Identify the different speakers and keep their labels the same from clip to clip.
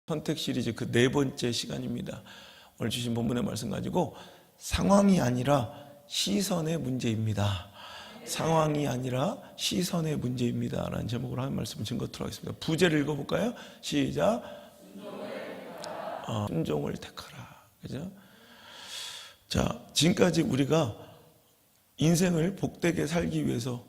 Speaker 1: 선택 시리즈 그 4번째 시간입니다. 오늘 주신 본문의 말씀 가지고 상황이 아니라 시선의 문제입니다. 상황이 아니라 시선의 문제입니다 라는 제목으로 하는 말씀을 증거토록 하겠습니다. 부제를 읽어볼까요? 시작. 순종을 택하라. 그죠? 자, 지금까지 우리가 인생을 복되게 살기 위해서,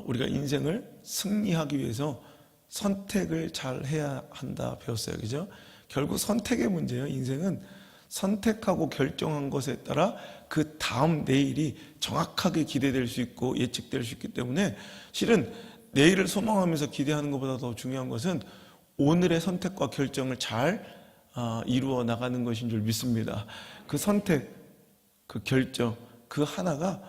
Speaker 1: 우리가 인생을 승리하기 위해서 선택을 잘 해야 한다 배웠어요. 그죠? 결국 선택의 문제예요. 인생은 선택하고 결정한 것에 따라 그 다음 내일이 정확하게 기대될 수 있고 예측될 수 있기 때문에 실은 내일을 소망하면서 기대하는 것보다 더 중요한 것은 오늘의 선택과 결정을 잘 이루어 나가는 것인 줄 믿습니다. 그 선택, 그 결정, 그 하나가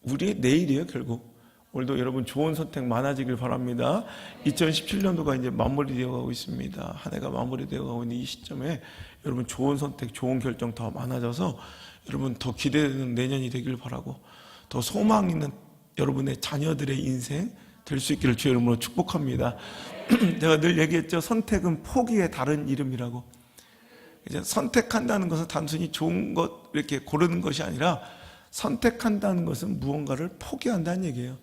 Speaker 1: 우리의 내일이에요. 결국 오늘도 여러분 좋은 선택 많아지길 바랍니다. 2017년도가 이제 마무리되어 가고 있습니다. 한 해가 마무리되어 가고 있는 이 시점에 여러분 좋은 선택, 좋은 결정 더 많아져서 여러분 더 기대되는 내년이 되길 바라고 더 소망 있는 여러분의 자녀들의 인생 될 수 있기를 주의 이름으로 축복합니다. 제가 늘 얘기했죠. 선택은 포기의 다른 이름이라고. 이제 선택한다는 것은 단순히 좋은 것 이렇게 고르는 것이 아니라 선택한다는 것은 무언가를 포기한다는 얘기예요.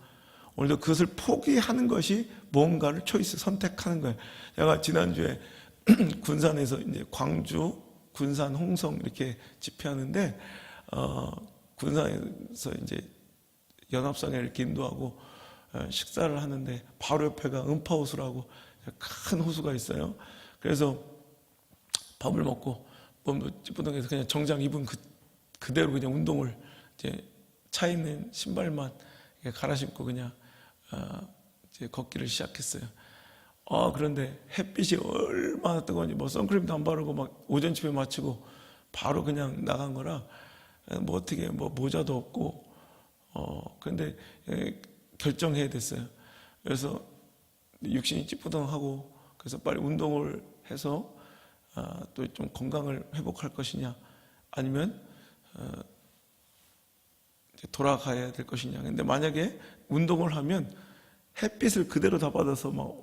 Speaker 1: 오늘도 그것을 포기하는 것이 무언가를 초이스 선택하는 거예요. 제가 지난주에 군산에서 이제 광주, 군산, 홍성 이렇게 집회하는데 군산에서 이제 연합성에 이렇게 인도하고 식사를 하는데 바로 옆에가 음파호수라고 큰 호수가 있어요. 그래서 밥을 먹고 몸도 찌뿌둥해서 그냥 정장 입은 그대로 그냥 운동을 이제 차 있는 신발만 갈아 신고 그냥 이제 걷기를 시작했어요. 그런데 햇빛이 얼마나 뜨거운지 뭐 선크림도 안 바르고 막 오전 집회 마치고 바로 그냥 나간 거라 뭐 어떻게 뭐 모자도 없고 그런데 결정해야 됐어요. 그래서 육신이 찌뿌둥하고 그래서 빨리 운동을 해서 또 좀 건강을 회복할 것이냐 아니면 돌아가야 될 것이냐. 근데 만약에 운동을 하면 햇빛을 그대로 다 받아서 막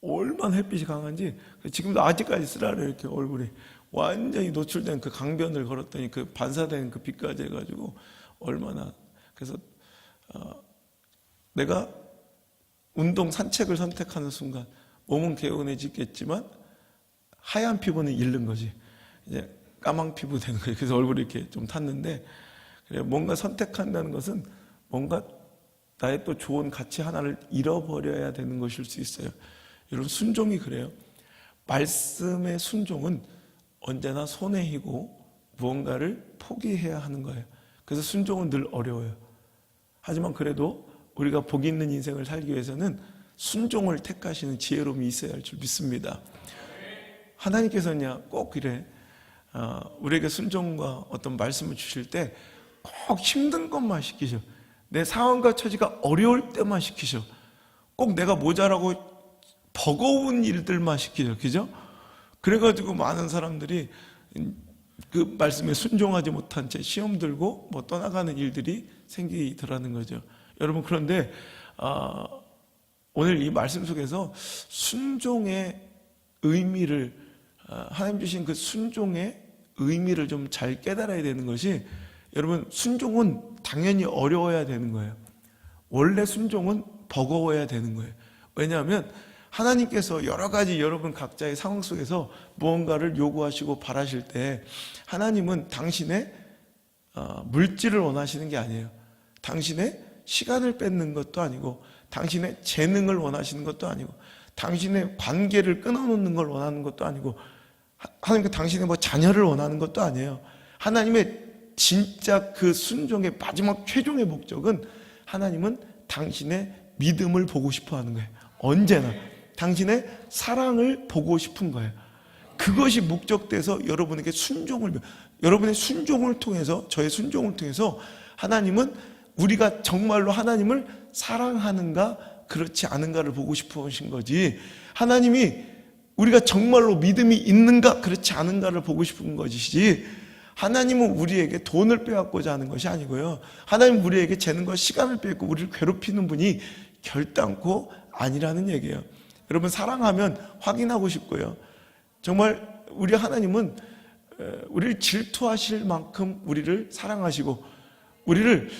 Speaker 1: 얼마나 햇빛이 강한지 지금도 아직까지 쓰라려 이렇게 얼굴이 완전히 노출된 그 강변을 걸었더니 그 반사된 그 빛까지 해가지고 얼마나 그래서 내가 운동 산책을 선택하는 순간 몸은 개운해지겠지만 하얀 피부는 잃는 거지. 이제 까망 피부 되는 거지. 그래서 얼굴이 이렇게 좀 탔는데 뭔가 선택한다는 것은 뭔가 나의 또 좋은 가치 하나를 잃어버려야 되는 것일 수 있어요. 여러분 순종이 그래요. 말씀의 순종은 언제나 손해이고 무언가를 포기해야 하는 거예요. 그래서 순종은 늘 어려워요. 하지만 그래도 우리가 복 있는 인생을 살기 위해서는 순종을 택하시는 지혜로움이 있어야 할 줄 믿습니다. 하나님께서는 꼭 그래. 우리에게 순종과 어떤 말씀을 주실 때 꼭 힘든 것만 시키셔. 내 상황과 처지가 어려울 때만 시키셔. 꼭 내가 모자라고 버거운 일들만 시키죠. 그죠? 그래가지고 많은 사람들이 그 말씀에 순종하지 못한 채 시험 들고 뭐 떠나가는 일들이 생기더라는 거죠. 여러분 그런데 오늘 이 말씀 속에서 순종의 의미를 하나님 주신 그 순종의 의미를 좀 잘 깨달아야 되는 것이 여러분 순종은 당연히 어려워야 되는 거예요. 원래 순종은 버거워야 되는 거예요. 왜냐하면 하나님께서 여러 가지 여러분 각자의 상황 속에서 무언가를 요구하시고 바라실 때 하나님은 당신의 물질을 원하시는 게 아니에요. 당신의 시간을 뺏는 것도 아니고 당신의 재능을 원하시는 것도 아니고 당신의 관계를 끊어놓는 걸 원하는 것도 아니고 하나님께 당신의 뭐 자녀를 원하는 것도 아니에요. 하나님의 진짜 그 순종의 마지막 최종의 목적은 하나님은 당신의 믿음을 보고 싶어 하는 거예요. 언제나 당신의 사랑을 보고 싶은 거예요. 그것이 목적돼서 여러분에게 여러분의 순종을 통해서 저의 순종을 통해서 하나님은 우리가 정말로 하나님을 사랑하는가 그렇지 않은가를 보고 싶어 하신 거지 하나님이 우리가 정말로 믿음이 있는가 그렇지 않은가를 보고 싶은 것이지 하나님은 우리에게 돈을 빼앗고자 하는 것이 아니고요. 하나님은 우리에게 재능과 시간을 빼앗고 우리를 괴롭히는 분이 결단코 아니라는 얘기예요. 여러분 사랑하면 확인하고 싶고요. 정말 우리 하나님은 우리를 질투하실 만큼 우리를 사랑하시고 우리를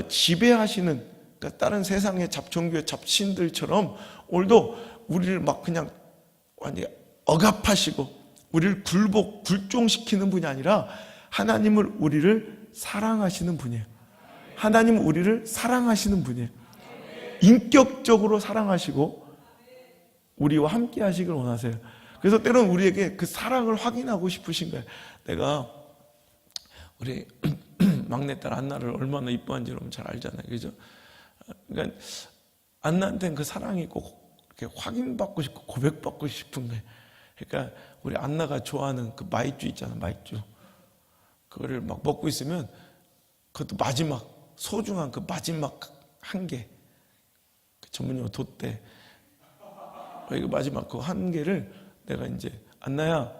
Speaker 1: 지배하시는, 그러니까 다른 세상의 잡종교의 잡신들처럼 오늘도 우리를 막 그냥 완전히 억압하시고 우리를 굴종시키는 분이 아니라 하나님을 우리를 사랑하시는 분이에요. 하나님은 우리를 사랑하시는 분이에요. 인격적으로 사랑하시고 우리와 함께 하시길 원하세요. 그래서 때로는 우리에게 그 사랑을 확인하고 싶으신 거예요. 내가 우리 막내딸 안나를 얼마나 이뻐한지 여러분 잘 알잖아요. 그죠? 그러니까 안나한테는 그 사랑이 꼭 이렇게 확인받고 싶고 고백받고 싶은 거예요. 그러니까 우리 안나가 좋아하는 그 마이쮸 있잖아, 마이쮸. 그거를 막 먹고 있으면 그것도 마지막 소중한 그 마지막 한 개, 그 전문용어 돛대, 이거 마지막 그 한 개를 내가 이제 안나야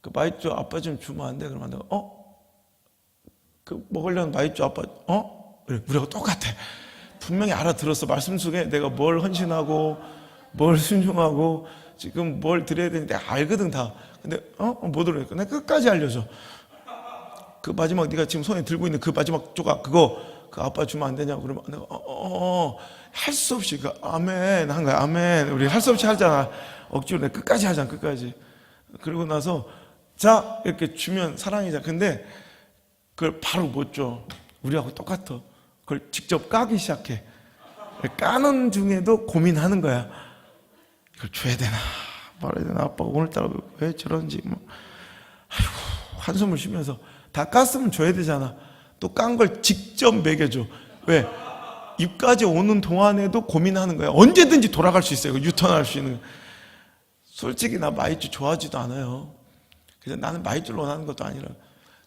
Speaker 1: 그 마이쮸 아빠 좀 주면 안 돼? 그러면 내가 그 먹으려는 마이쮸 아빠 그래, 우리하고 똑같아. 분명히 알아들었어. 말씀 속에 내가 뭘 헌신하고 뭘 순종하고 지금 뭘 드려야 되는데 알거든 다. 근데 못 들으니까 내가 끝까지 알려줘. 그 마지막 네가 지금 손에 들고 있는 그 마지막 조각 그거 그 아빠 주면 안 되냐고 그러면 내가 할 수 없이 그 아멘 한 거야. 아멘. 우리 할 수 없이 하잖아. 억지로 내가 끝까지 하잖아. 끝까지. 그러고 나서 자 이렇게 주면 사랑이자. 근데 그걸 바로 못 줘. 우리하고 똑같아. 그걸 직접 까기 시작해. 까는 중에도 고민하는 거야. 이걸 줘야 되나 말아야 되나. 아빠가 오늘따라 왜 저런지 아이고 한숨을 쉬면서 다 깠으면 줘야 되잖아. 또 깐 걸 직접 먹여줘. 왜? 입까지 오는 동안에도 고민하는 거야. 언제든지 돌아갈 수 있어요. 유턴할 수 있는. 솔직히 나 마이쮸 좋아하지도 않아요. 그래서 나는 마이쮸를 원하는 것도 아니라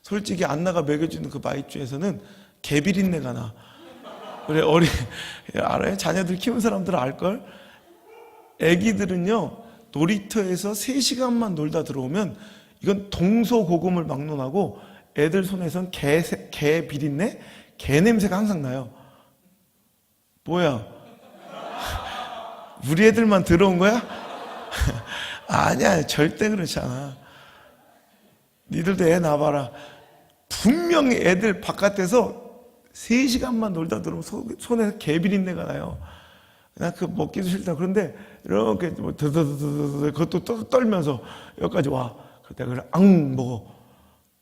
Speaker 1: 솔직히 안나가 먹여주는 그 마이쮸에서는 개비린내가 나. 그래 알아요? 자녀들 키운 사람들은 알걸? 애기들은요 놀이터에서 3시간만 놀다 들어오면 이건 동서고금을 막론하고 애들 손에선 개 비린내? 개 냄새가 항상 나요. 뭐야? 우리 애들만 들어온 거야? 아니야, 절대 그렇지 않아. 니들도 애 낳아봐라. 분명히 애들 바깥에서 3시간만 놀다 들어오면 손에 개 비린내가 나요. 나 그거 먹기도 싫다. 그런데 이렇게 그것도 떨면서 여기까지 와. 그때 그걸 앙 먹어.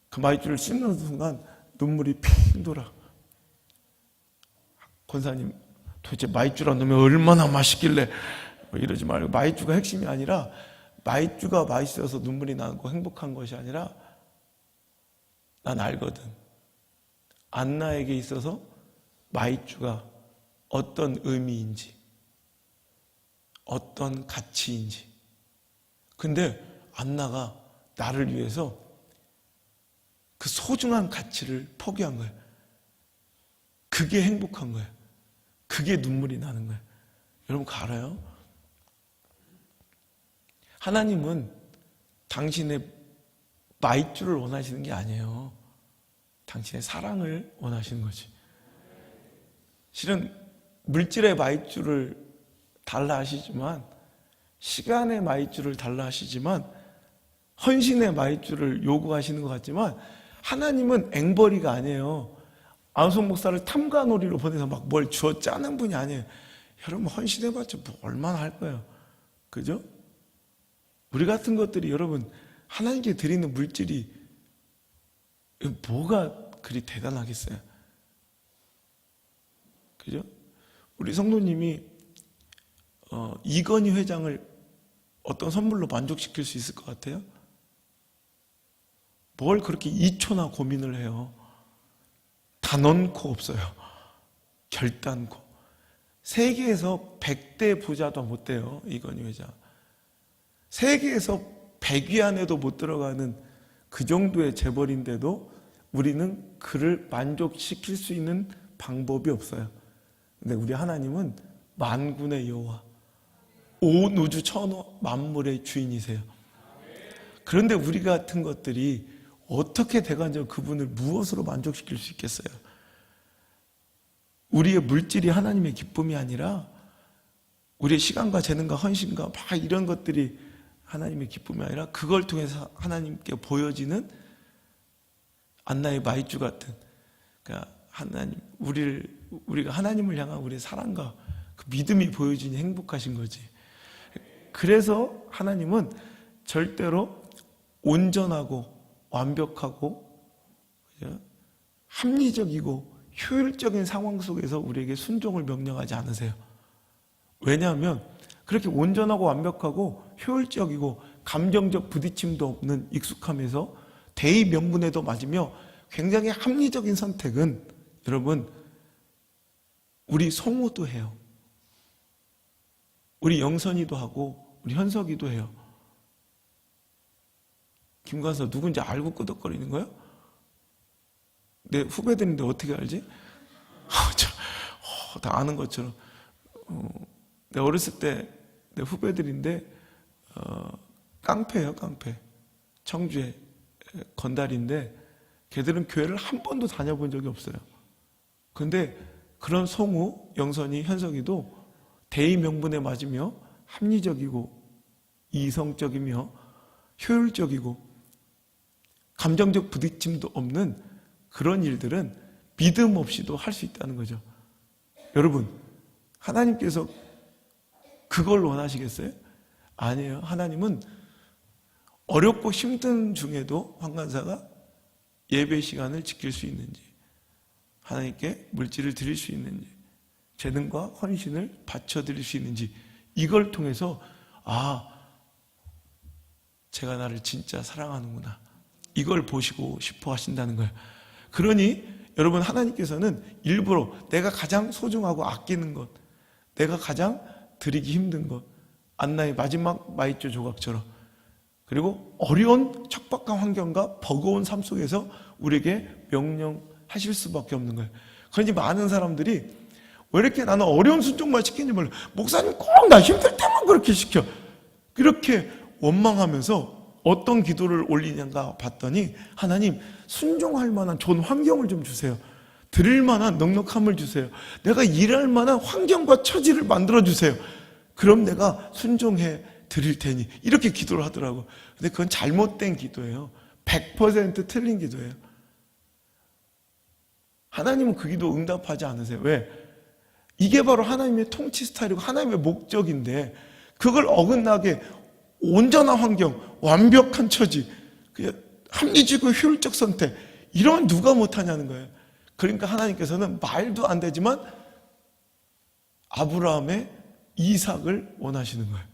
Speaker 1: 그 마이쮸를 씹는 순간 눈물이 핑 돌아. 권사님 도대체 마이쮸란 놈이 얼마나 맛있길래 이러지 말고. 마이쮸가 핵심이 아니라 마이쮸가 맛있어서 눈물이 나는 거 행복한 것이 아니라 난 알거든. 안나에게 있어서 마이쮸가 어떤 의미인지 어떤 가치인지. 근데 안나가 나를 위해서 그 소중한 가치를 포기한 거예요. 그게 행복한 거예요. 그게 눈물이 나는 거예요. 여러분 그거 알아요? 하나님은 당신의 마이쮸를 원하시는 게 아니에요. 당신의 사랑을 원하시는 거지. 실은 물질의 마이쮸를 달라 하시지만, 시간의 마이쮸를 달라 하시지만, 헌신의 마이쮸를 요구하시는 것 같지만 하나님은 앵벌이가 아니에요. 안성 목사를 탐관오리로 보내서 막 뭘 주어 짜는 분이 아니에요. 여러분 헌신해봤자 뭐 얼마나 할 거예요. 그죠? 우리 같은 것들이 여러분 하나님께 드리는 물질이 뭐가 그리 대단하겠어요. 그죠? 우리 성도님이 이건희 회장을 어떤 선물로 만족시킬 수 있을 것 같아요? 뭘 그렇게 2초나 고민을 해요. 단언코 없어요. 결단코. 세계에서 100대 부자도 못 돼요. 이건희 회장. 세계에서 100위 안에도 못 들어가는 그 정도의 재벌인데도 우리는 그를 만족시킬 수 있는 방법이 없어요. 근데 우리 하나님은 만군의 여호와, 온 우주 천하 만물의 주인이세요. 그런데 우리 같은 것들이 어떻게 대관적으로 그분을 무엇으로 만족시킬 수 있겠어요? 우리의 물질이 하나님의 기쁨이 아니라 우리의 시간과 재능과 헌신과 막 이런 것들이 하나님의 기쁨이 아니라 그걸 통해서 하나님께 보여지는 안나의 마이쮸 같은, 그러니까 하나님, 우리가 하나님을 향한 우리의 사랑과 그 믿음이 보여지니 행복하신 거지. 그래서 하나님은 절대로 온전하고 완벽하고 합리적이고 효율적인 상황 속에서 우리에게 순종을 명령하지 않으세요. 왜냐하면 그렇게 온전하고 완벽하고 효율적이고 감정적 부딪힘도 없는 익숙함에서 대의 명분에도 맞으며 굉장히 합리적인 선택은 여러분, 우리 성우도 해요. 우리 영선이도 하고 우리 현석이도 해요. 김관서 누군지 알고 끄덕거리는 거야? 내 후배들인데 어떻게 알지? 다 아는 것처럼. 내 어렸을 때 내 후배들인데 깡패예요, 깡패. 청주에 건달인데 걔들은 교회를 한 번도 다녀본 적이 없어요. 근데 그런 성우, 영선이, 현석이도 대의 명분에 맞으며 합리적이고 이성적이며 효율적이고 감정적 부딪힘도 없는 그런 일들은 믿음 없이도 할 수 있다는 거죠. 여러분, 하나님께서 그걸 원하시겠어요? 아니에요. 하나님은 어렵고 힘든 중에도 황간사가 예배 시간을 지킬 수 있는지, 하나님께 물질을 드릴 수 있는지, 재능과 헌신을 바쳐드릴 수 있는지, 이걸 통해서 제가 나를 진짜 사랑하는구나, 이걸 보시고 싶어 하신다는 거예요. 그러니 여러분, 하나님께서는 일부러 내가 가장 소중하고 아끼는 것, 내가 가장 드리기 힘든 것, 안나의 마지막 마이쮸 조각처럼, 그리고 어려운 척박한 환경과 버거운 삶 속에서 우리에게 명령하실 수밖에 없는 거예요. 그런지 많은 사람들이 왜 이렇게 나는 어려운 순종만 시키는지 몰라, 목사님 꼭 나 힘들 때만 그렇게 시켜, 그렇게 원망하면서 어떤 기도를 올리는가 봤더니, 하나님 순종할 만한 좋은 환경을 좀 주세요. 드릴 만한 넉넉함을 주세요. 내가 일할 만한 환경과 처지를 만들어 주세요. 그럼 내가 순종해 드릴 테니, 이렇게 기도를 하더라고. 근데 그건 잘못된 기도예요. 100% 틀린 기도예요. 하나님은 그 기도 응답하지 않으세요. 왜? 이게 바로 하나님의 통치 스타일이고 하나님의 목적인데, 그걸 어긋나게 온전한 환경, 완벽한 처지, 합리적이고 효율적 선택, 이런 누가 못하냐는 거예요. 그러니까 하나님께서는 말도 안 되지만 아브라함의 이삭을 원하시는 거예요.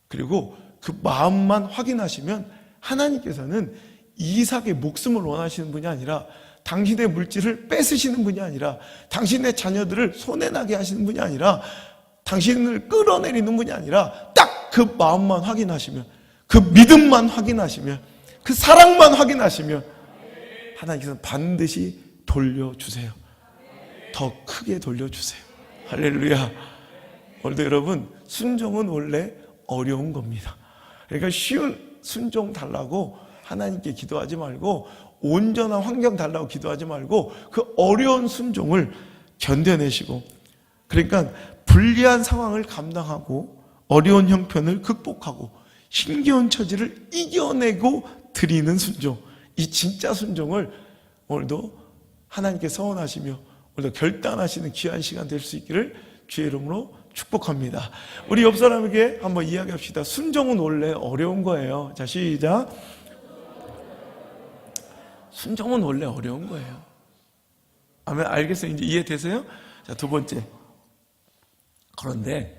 Speaker 1: 그리고 그 마음만 확인하시면 하나님께서는 이삭의 목숨을 원하시는 분이 아니라, 당신의 물질을 뺏으시는 분이 아니라, 당신의 자녀들을 손해나게 하시는 분이 아니라, 당신을 끌어내리는 분이 아니라, 딱 그 마음만 확인하시면, 그 믿음만 확인하시면, 그 사랑만 확인하시면 하나님께서는 반드시 돌려주세요. 더 크게 돌려주세요. 할렐루야. 오늘도 여러분, 순종은 원래 어려운 겁니다. 그러니까 쉬운 순종 달라고 하나님께 기도하지 말고, 온전한 환경 달라고 기도하지 말고, 그 어려운 순종을 견뎌내시고, 그러니까 불리한 상황을 감당하고 어려운 형편을 극복하고 힘겨운 처지를 이겨내고 드리는 순종, 이 진짜 순종을 오늘도 하나님께 서원하시며 오늘도 결단하시는 귀한 시간 될 수 있기를 주의 이름으로 축복합니다. 우리 옆 사람에게 한번 이야기합시다. 순종은 원래 어려운 거예요. 자, 시작. 순종은 원래 어려운 거예요. 아멘. 알겠어요? 이제 이해되세요? 자, 두 번째. 그런데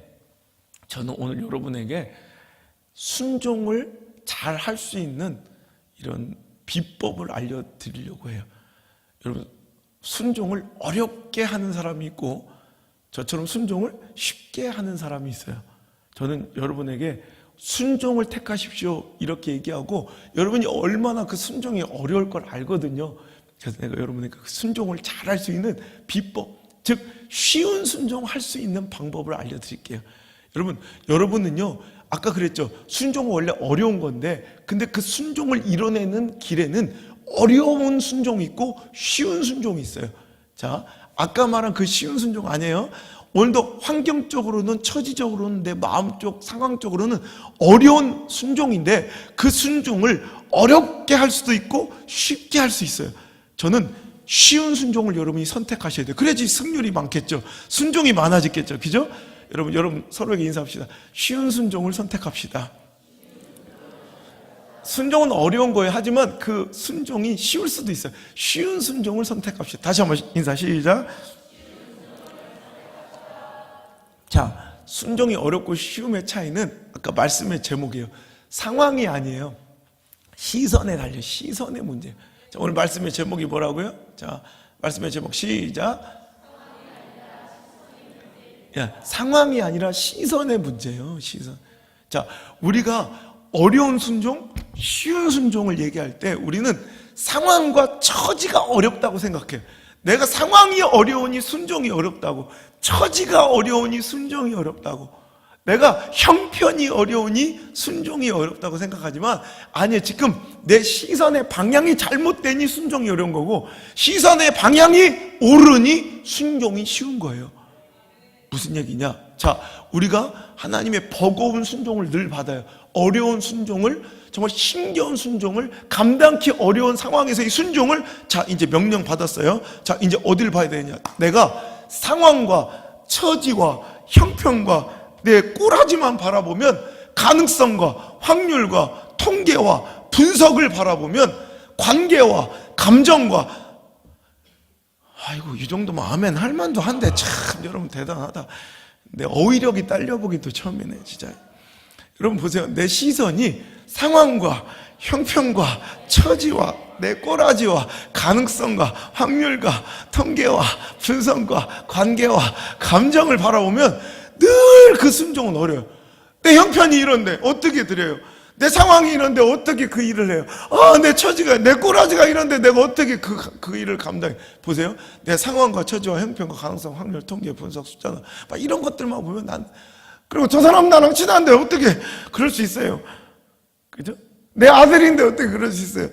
Speaker 1: 저는 오늘 여러분에게 순종을 잘 할 수 있는 이런 비법을 알려드리려고 해요. 여러분, 순종을 어렵게 하는 사람이 있고 저처럼 순종을 쉽게 하는 사람이 있어요. 저는 여러분에게 순종을 택하십시오 이렇게 얘기하고, 여러분이 얼마나 그 순종이 어려울 걸 알거든요. 그래서 내가 여러분에게 그 순종을 잘 할 수 있는 비법, 즉 쉬운 순종할 수 있는 방법을 알려드릴게요. 여러분은요, 아까 그랬죠. 순종은 원래 어려운 건데, 근데 그 순종을 이뤄내는 길에는 어려운 순종이 있고 쉬운 순종이 있어요. 자, 아까 말한 그 쉬운 순종 아니에요. 오늘도 환경적으로는, 처지적으로는, 내 마음적 상황적으로는 어려운 순종인데 그 순종을 어렵게 할 수도 있고 쉽게 할 수 있어요. 저는 쉬운 순종을 여러분이 선택하셔야 돼요. 그래야지 승률이 많겠죠. 순종이 많아지겠죠. 그죠? 여러분 서로에게 인사합시다. 쉬운 순종을 선택합시다. 순종은 어려운 거예요. 하지만 그 순종이 쉬울 수도 있어요. 쉬운 순종을 선택합시다. 다시 한번 인사 시작. 자, 순종이 어렵고 쉬움의 차이는 아까 말씀의 제목이에요. 상황이 아니에요. 시선에 달려. 시선의 문제예요. 자, 오늘 말씀의 제목이 뭐라고요? 자, 말씀의 제목 시작. 야, 상황이 아니라 시선의 문제예요. 시선. 자, 우리가 어려운 순종, 쉬운 순종을 얘기할 때 우리는 상황과 처지가 어렵다고 생각해요. 내가 상황이 어려우니 순종이 어렵다고, 처지가 어려우니 순종이 어렵다고, 내가 형편이 어려우니 순종이 어렵다고 생각하지만 아니에요. 지금 내 시선의 방향이 잘못되니 순종이 어려운 거고, 시선의 방향이 옳으니 순종이 쉬운 거예요. 무슨 얘기냐? 자, 우리가 하나님의 버거운 순종을 늘 받아요. 어려운 순종을, 정말 힘겨운 순종을, 감당하기 어려운 상황에서의 순종을, 자, 이제 명령 받았어요. 자, 이제 어딜 봐야 되냐? 내가 상황과 처지와 형편과 내 꼬라지만 바라보면, 가능성과 확률과 통계와 분석을 바라보면, 관계와 감정과, 아이고 이 정도면 아멘 할 만도 한데 참 여러분 대단하다. 내 어휘력이 딸려보기도 처음이네 진짜. 여러분 보세요. 내 시선이 상황과 형편과 처지와 내 꼬라지와 가능성과 확률과 통계와 분석과 관계와 감정을 바라보면 늘 그 순종은 어려워요. 내 형편이 이런데 어떻게 드려요? 내 상황이 이런데 어떻게 그 일을 해요? 내 처지가, 내 꼬라지가 이런데 내가 어떻게 그 일을 감당해? 보세요. 내 상황과 처지와 형편과 가능성, 확률, 통계, 분석, 숫자나 막 이런 것들만 보면 그리고 저 사람 나랑 친한데 어떻게 그럴 수 있어요? 그죠? 내 아들인데 어떻게 그럴 수 있어요?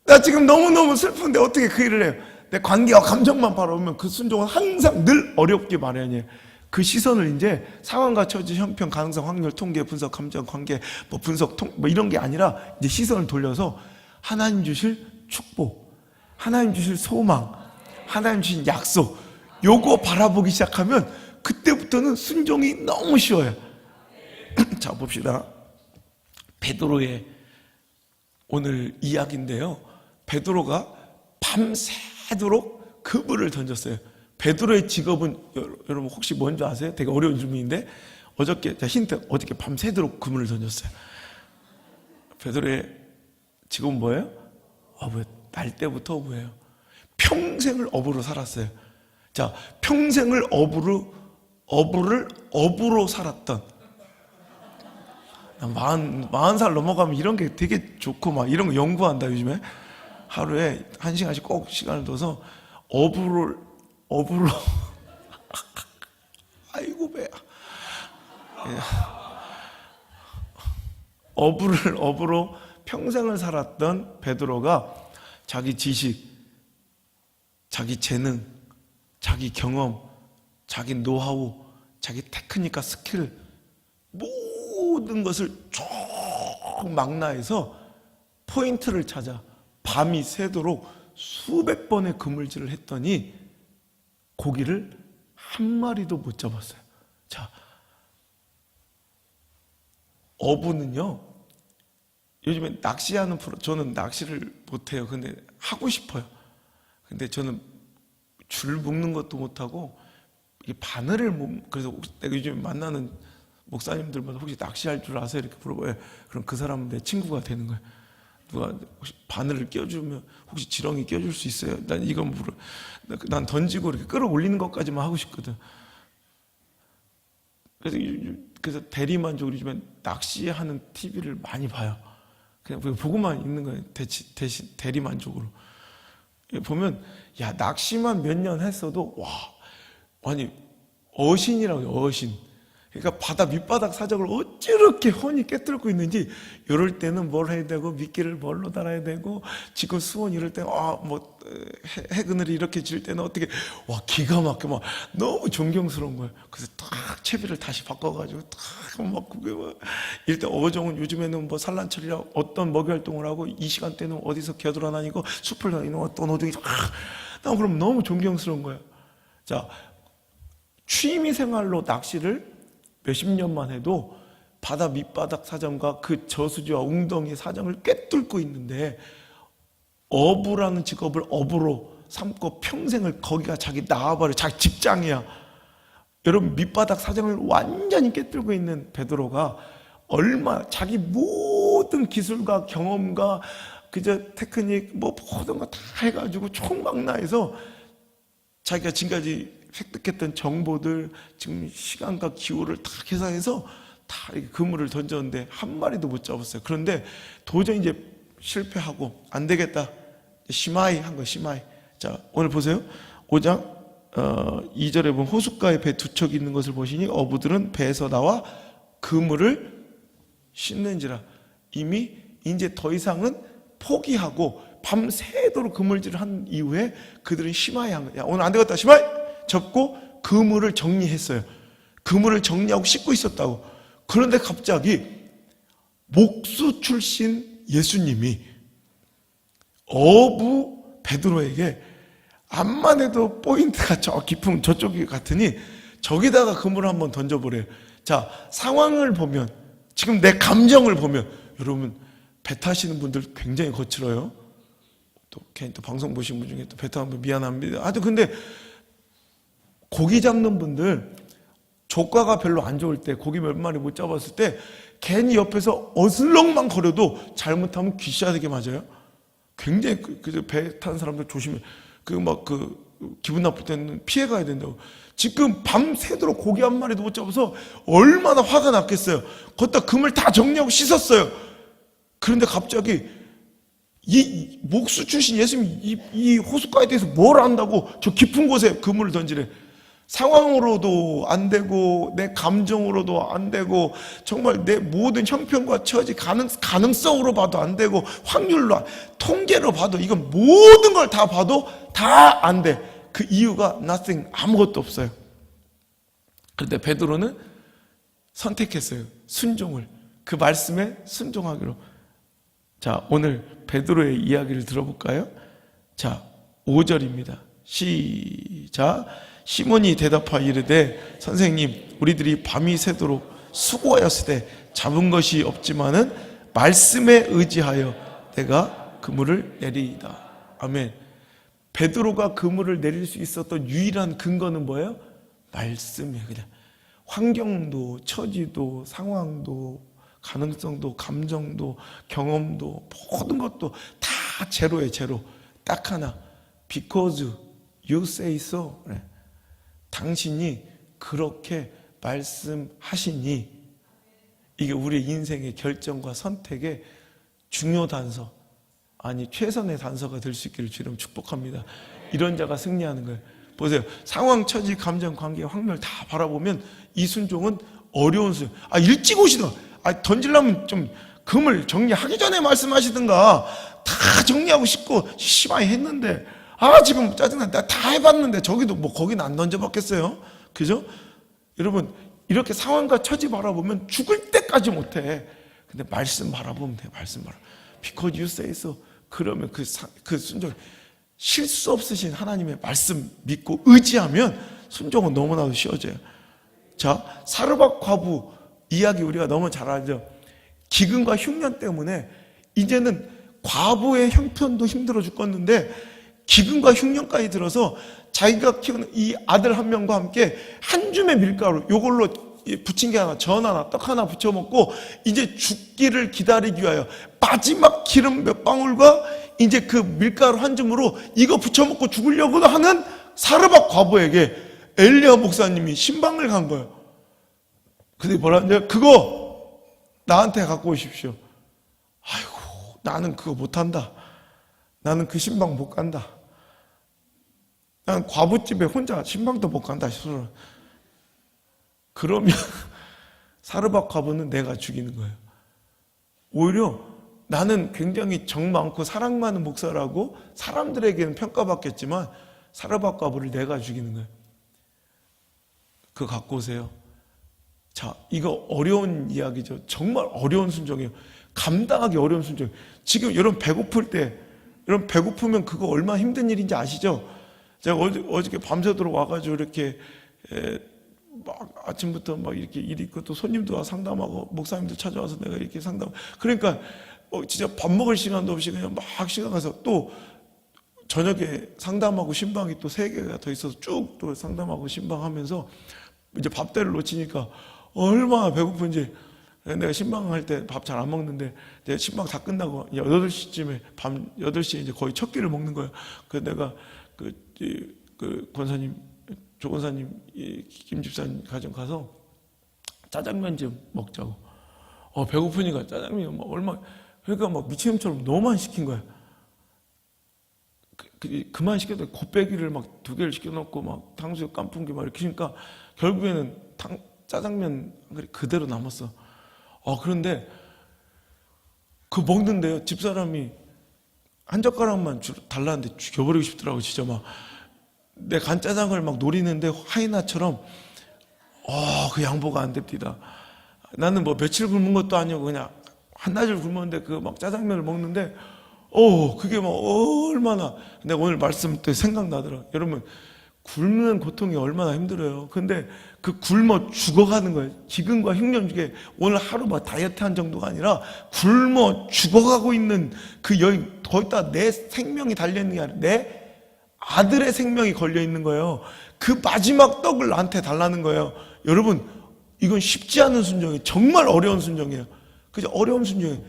Speaker 1: 나 지금 너무너무 슬픈데 어떻게 그 일을 해요? 내 관계와 감정만 바라보면 그 순종은 항상 늘 어렵게 마련이에요. 그 시선을 이제 상황과 처지, 형편, 가능성, 확률, 통계, 분석, 감정, 관계, 분석, 이런 게 아니라 이제 시선을 돌려서 하나님 주실 축복, 하나님 주실 소망, 하나님 주신 약속, 요거 바라보기 시작하면 그때부터는 순종이 너무 쉬워요. 자, 봅시다. 베드로의 오늘 이야기인데요. 베드로가 밤새도록 그물을 던졌어요. 베드로의 직업은 여러분 혹시 뭔지 아세요? 되게 어려운 질문인데 어저께 힌트, 어저께 밤새도록 그물을 던졌어요. 베드로의 직업은 뭐예요? 날 때부터 어부예요. 평생을 어부로 살았어요. 자, 평생을 어부로 살았던, 40살 넘어가면 이런 게 되게 좋고 막 이런 거 연구한다 요즘에. 하루에 1시간씩 꼭 시간을 둬서 어부로 아이고 배야. 어부로 평생을 살았던 베드로가 자기 지식, 자기 재능, 자기 경험, 자기 노하우, 자기 테크닉과 스킬, 모든 것을 쭉 망라해서 포인트를 찾아 밤이 새도록 수백 번의 그물질을 했더니 고기를 한 마리도 못 잡았어요. 자, 어부는요, 요즘에 낚시하는 저는 낚시를 못해요. 근데 하고 싶어요. 근데 저는 줄 묶는 것도 못하고, 바늘을 그래서 내가 요즘에 만나는 목사님들마다 혹시 낚시할 줄 아세요? 이렇게 물어봐요. 그럼 그 사람은 내 친구가 되는 거예요. 누가 혹시 바늘을 껴주면 혹시 지렁이 껴줄 수 있어요? 난 이건 난 던지고 이렇게 끌어올리는 것까지만 하고 싶거든. 그래서 대리만족으로 요즘에 낚시하는 TV를 많이 봐요. 그냥 보고만 있는 거예요. 대신 대리만족으로. 보면 야, 낚시만 몇 년 했어도 아니 어신이라고요. 어신. 그러니까 바다 밑바닥 사정을 어찌렇게 훤히 깨뚫고 있는지, 이럴 때는 뭘 해야 되고 미끼를 뭘로 달아야 되고, 지금 수온 이럴 때 해그늘이 이렇게 질 때는 어떻게, 와, 기가 막혀. 막 너무 존경스러운 거예요. 그래서 딱 채비를 다시 바꿔가지고 딱 그게 이럴 때 어종은 요즘에는 산란철이라 어떤 먹이 활동을 하고, 이 시간대는 어디서 겨돌아다니고 숲을 다니는 어떤 어종이 그럼 너무 존경스러운 거예요. 자, 취미 생활로 낚시를 몇십 년만 해도 바다 밑바닥 사정과 그 저수지와 웅덩이 사정을 꿰뚫고 있는데, 어부라는 직업을 어부로 삼고 평생을 거기가 자기 나와버려, 자기 직장이야. 여러분, 밑바닥 사정을 완전히 꿰뚫고 있는 베드로가 자기 모든 기술과 경험과 그저 테크닉 모든 거 다 해가지고 총망라해서 자기가 지금까지 획득했던 정보들, 지금 시간과 기후를 다 계산해서 다 그물을 던졌는데 한 마리도 못 잡았어요. 그런데 도저히 이제 실패하고 안 되겠다, 시마이 한 거예요. 시마이. 자, 오늘 보세요. 5장 2절에 보면 호숫가에 배 두 척이 있는 것을 보시니 어부들은 배에서 나와 그물을 씻는지라. 이미 이제 더 이상은 포기하고 밤새도록 그물질을 한 이후에 그들은 시마이 한 거예요. 야, 오늘 안 되겠다, 시마이! 접고 그물을 정리했어요. 그물을 정리하고 씻고 있었다고. 그런데 갑자기 목수 출신 예수님이 어부 베드로에게 암만 해도 포인트가 저 깊은 저쪽이 같으니 저기다가 그물을 한번 던져보래요. 자, 상황을 보면, 지금 내 감정을 보면, 여러분 배 타시는 분들 굉장히 거칠어요. 또 괜히 또 방송 보신 분 중에 또 배 타는 분 미안합니다. 하여튼 근데 고기 잡는 분들, 조과가 별로 안 좋을 때, 고기 몇 마리 못 잡았을 때 괜히 옆에서 어슬렁만 거려도 잘못하면 귀싸대게 맞아요. 굉장히 배 타는 사람들 조심해. 기분 나쁠 때는 피해 가야 된다고. 지금 밤새도록 고기 한 마리도 못 잡아서 얼마나 화가 났겠어요. 거기다 금을 다 정리하고 씻었어요. 그런데 갑자기 이 목수 출신 예수님이 이 호숫가에 대해서 뭘 안다고 저 깊은 곳에 그물을 던지래. 상황으로도 안 되고 내 감정으로도 안 되고 정말 내 모든 형편과 처지 가능성으로 봐도 안 되고 확률로 통계로 봐도 이건 모든 걸 다 봐도 다 안 돼. 그 이유가 nothing, 아무것도 없어요. 그런데 베드로는 선택했어요. 순종을. 그 말씀에 순종하기로. 자, 오늘 베드로의 이야기를 들어볼까요? 자, 5절입니다. 시작. 시몬이 대답하여 이르되 선생님, 우리들이 밤이 새도록 수고하였을 때 잡은 것이 없지만은 말씀에 의지하여 내가 그물을 내리이다. 아멘. 베드로가 그물을 내릴 수 있었던 유일한 근거는 뭐예요? 말씀이에요. 그냥 환경도 처지도 상황도 가능성도 감정도 경험도 모든 것도 다 제로예요. 제로. 딱 하나. Because you say so. 그래. 당신이 그렇게 말씀하시니. 이게 우리 인생의 결정과 선택의 중요 단서, 아니 최선의 단서가 될 수 있기를 주님 축복합니다. 이런 자가 승리하는 거예요. 보세요. 상황, 처지, 감정, 관계, 확률 다 바라보면 이 순종은 어려운 순종. 일찍 오시던, 던지려면 좀 금을 정리하기 전에 말씀하시든가. 다 정리하고 싶고 시바이 했는데 지금 짜증나. 나 다 해봤는데 저기도 거기는 안 던져봤겠어요? 그죠? 여러분, 이렇게 상황과 처지 바라보면 죽을 때까지 못해. 근데 말씀 바라보면 돼. 말씀 바라. Because you say so. 그러면 그 순종, 실수 없으신 하나님의 말씀 믿고 의지하면 순종은 너무나도 쉬워져요. 자, 사르밧 과부 이야기 우리가 너무 잘 알죠. 기근과 흉년 때문에 이제는 과부의 형편도 힘들어 죽겠는데 기근과 흉년까지 들어서 자기가 키우는 이 아들 한 명과 함께 한 줌의 밀가루, 요걸로 부침개 하나, 전 하나, 떡 하나 부쳐 먹고 이제 죽기를 기다리기 위하여 마지막 기름 몇 방울과 이제 그 밀가루 한 줌으로 이거 부쳐 먹고 죽으려고 하는 사르밧 과부에게 엘리야 목사님이 신방을 간 거예요. 근데 뭐라 하냐? 그거 나한테 갖고 오십시오. 아이고, 나는 그거 못한다. 나는 그 신방 못 간다. 나는 과부집에 혼자 신방도 못 간다. 그러면 사르밧 과부는 내가 죽이는 거예요. 오히려 나는 굉장히 정 많고 사랑 많은 목사라고 사람들에게는 평가받겠지만 사르밧 과부를 내가 죽이는 거예요. 그거 갖고 오세요. 자, 이거 어려운 이야기죠. 정말 어려운 순종이에요. 감당하기 어려운 순종. 지금 여러분 배고플 때, 여러분 배고프면 그거 얼마나 힘든 일인지 아시죠? 제가 어저께 밤새도록 와가지고 이렇게 막 아침부터 막 이렇게 일 있고 또 손님도 와 상담하고 목사님도 찾아와서 내가 이렇게 상담. 그러니까 진짜 밥 먹을 시간도 없이 그냥 막 시간 가서 또 저녁에 상담하고 신방이 또 3개가 더 있어서 쭉 또 상담하고 신방하면서 이제 밥때를 놓치니까 얼마나 배고픈지. 내가 신방할 때 밥 잘 안 먹는데 내가 신방 다 끝나고 8시쯤에 밤 8시에 이제 거의 첫 끼를 먹는 거예요. 그래서 내가 그 권사님, 조 권사님, 김 집사님 가정 가서 짜장면 좀 먹자고. 배고프니까 짜장면 막 얼마, 그러니까 막 미친놈처럼 너무 많이 시킨 거야. 그만 시켜도 곱빼기를 막 2개를 시켜놓고 막 탕수육 깐풍기 막 이렇게 하니까 결국에는 짜장면 그대로 남았어. 그런데 그 먹는데요, 집사람이 한 젓가락만 달라는데 죽여버리고 싶더라고. 진짜 막 내 간짜장을 막 노리는데 하이나처럼 그 양보가 안 됩니다. 나는 뭐 며칠 굶은 것도 아니고 그냥 한나절 굶었는데 그 막 짜장면을 먹는데 그게 막 얼마나, 내가 오늘 말씀 때 생각나더라. 여러분, 굶는 고통이 얼마나 힘들어요. 근데 그 굶어 죽어가는 거예요. 기근과 흉년 중에 오늘 하루 막 다이어트 한 정도가 아니라 굶어 죽어가고 있는 그 여인, 거기다 내 생명이 달려있는 게 아니라 내 아들의 생명이 걸려있는 거예요. 그 마지막 떡을 나한테 달라는 거예요. 여러분, 이건 쉽지 않은 순종이에요. 정말 어려운 순종이에요. 그죠? 어려운 순종이에요.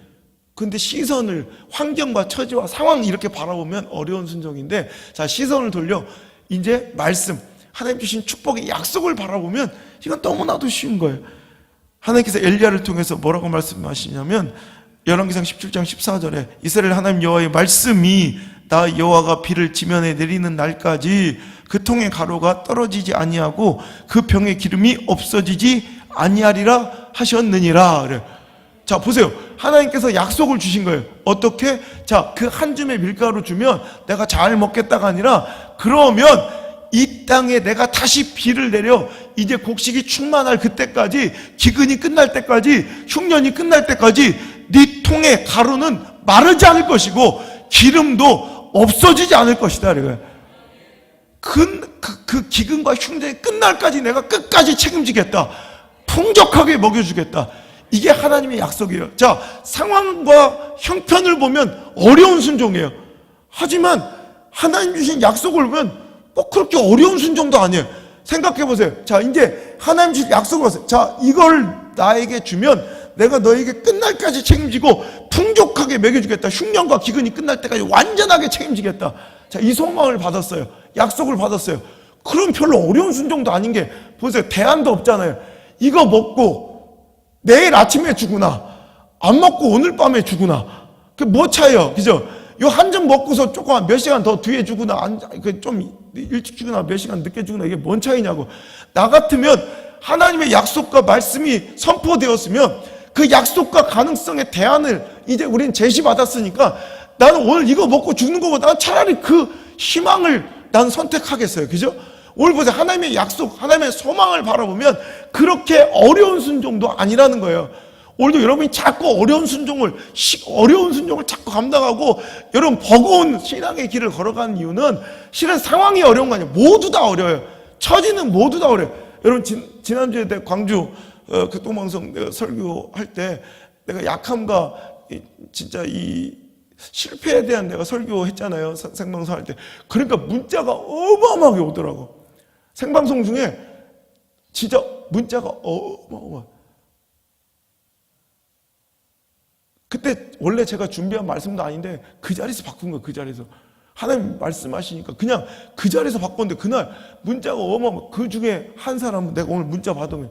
Speaker 1: 근데 시선을, 환경과 처지와 상황 이렇게 바라보면 어려운 순종인데, 자, 시선을 돌려 이제 말씀, 하나님 주신 축복의 약속을 바라보면 이건 너무나도 쉬운 거예요. 하나님께서 엘리야를 통해서 뭐라고 말씀하시냐면 열왕기상 17장 14절에 이스라엘 하나님 여호와의 말씀이 나 여호와가 비를 지면에 내리는 날까지 그 통의 가루가 떨어지지 아니하고 그 병의 기름이 없어지지 아니하리라 하셨느니라. 그래. 자, 보세요. 하나님께서 약속을 주신 거예요. 어떻게? 자, 그 한 줌의 밀가루 주면 내가 잘 먹겠다가 아니라, 그러면 이 땅에 내가 다시 비를 내려 이제 곡식이 충만할 그때까지, 기근이 끝날 때까지, 흉년이 끝날 때까지 네 통의 가루는 마르지 않을 것이고 기름도 없어지지 않을 것이다. 그 기근과 흉년이 끝날까지 내가 끝까지 책임지겠다. 풍족하게 먹여주겠다. 이게 하나님의 약속이에요. 자, 상황과 형편을 보면 어려운 순종이에요. 하지만 하나님 주신 약속을 보면 그렇게 어려운 순종도 아니에요. 생각해 보세요. 자, 이제 하나님 주신 약속을 보세요. 자, 이걸 나에게 주면 내가 너에게 끝날까지 책임지고 풍족하게 먹여주겠다. 흉년과 기근이 끝날 때까지 완전하게 책임지겠다. 자, 이 소망을 받았어요. 약속을 받았어요. 그럼 별로 어려운 순종도 아닌 게, 보세요. 대안도 없잖아요. 이거 먹고 내일 아침에 죽으나 안 먹고 오늘 밤에 죽으나 그 뭐 차이요, 그죠? 요 한 점 먹고서 조금 몇 시간 더 뒤에 죽으나 좀 일찍 죽으나 몇 시간 늦게 죽으나 이게 뭔 차이냐고. 나 같으면 하나님의 약속과 말씀이 선포되었으면 그 약속과 가능성의 대안을 이제 우리는 제시받았으니까 나는 오늘 이거 먹고 죽는 것보다 차라리 그 희망을 난 선택하겠어요. 그죠? 오늘 보세요. 하나님의 약속, 하나님의 소망을 바라보면 그렇게 어려운 순종도 아니라는 거예요. 오늘도 여러분이 자꾸 어려운 순종을 자꾸 감당하고 여러분 버거운 신앙의 길을 걸어가는 이유는 실은 상황이 어려운 거 아니에요. 모두 다 어려워요. 처지는 모두 다 어려워요. 여러분 지난주에 내가 광주 교통방송 내가 설교할 때 내가 약함과 진짜 이 실패에 대한 내가 설교했잖아요. 생방송 할 때. 그러니까 문자가 어마어마하게 오더라고. 생방송 중에 진짜 문자가 어마어마. 그때 원래 제가 준비한 말씀도 아닌데 그 자리에서 바꾼 거예요. 그 자리에서. 하나님 말씀하시니까 그냥 그 자리에서 바꿨는데 그날 문자가 어마어마. 그 중에 한 사람은 내가 오늘 문자 받으면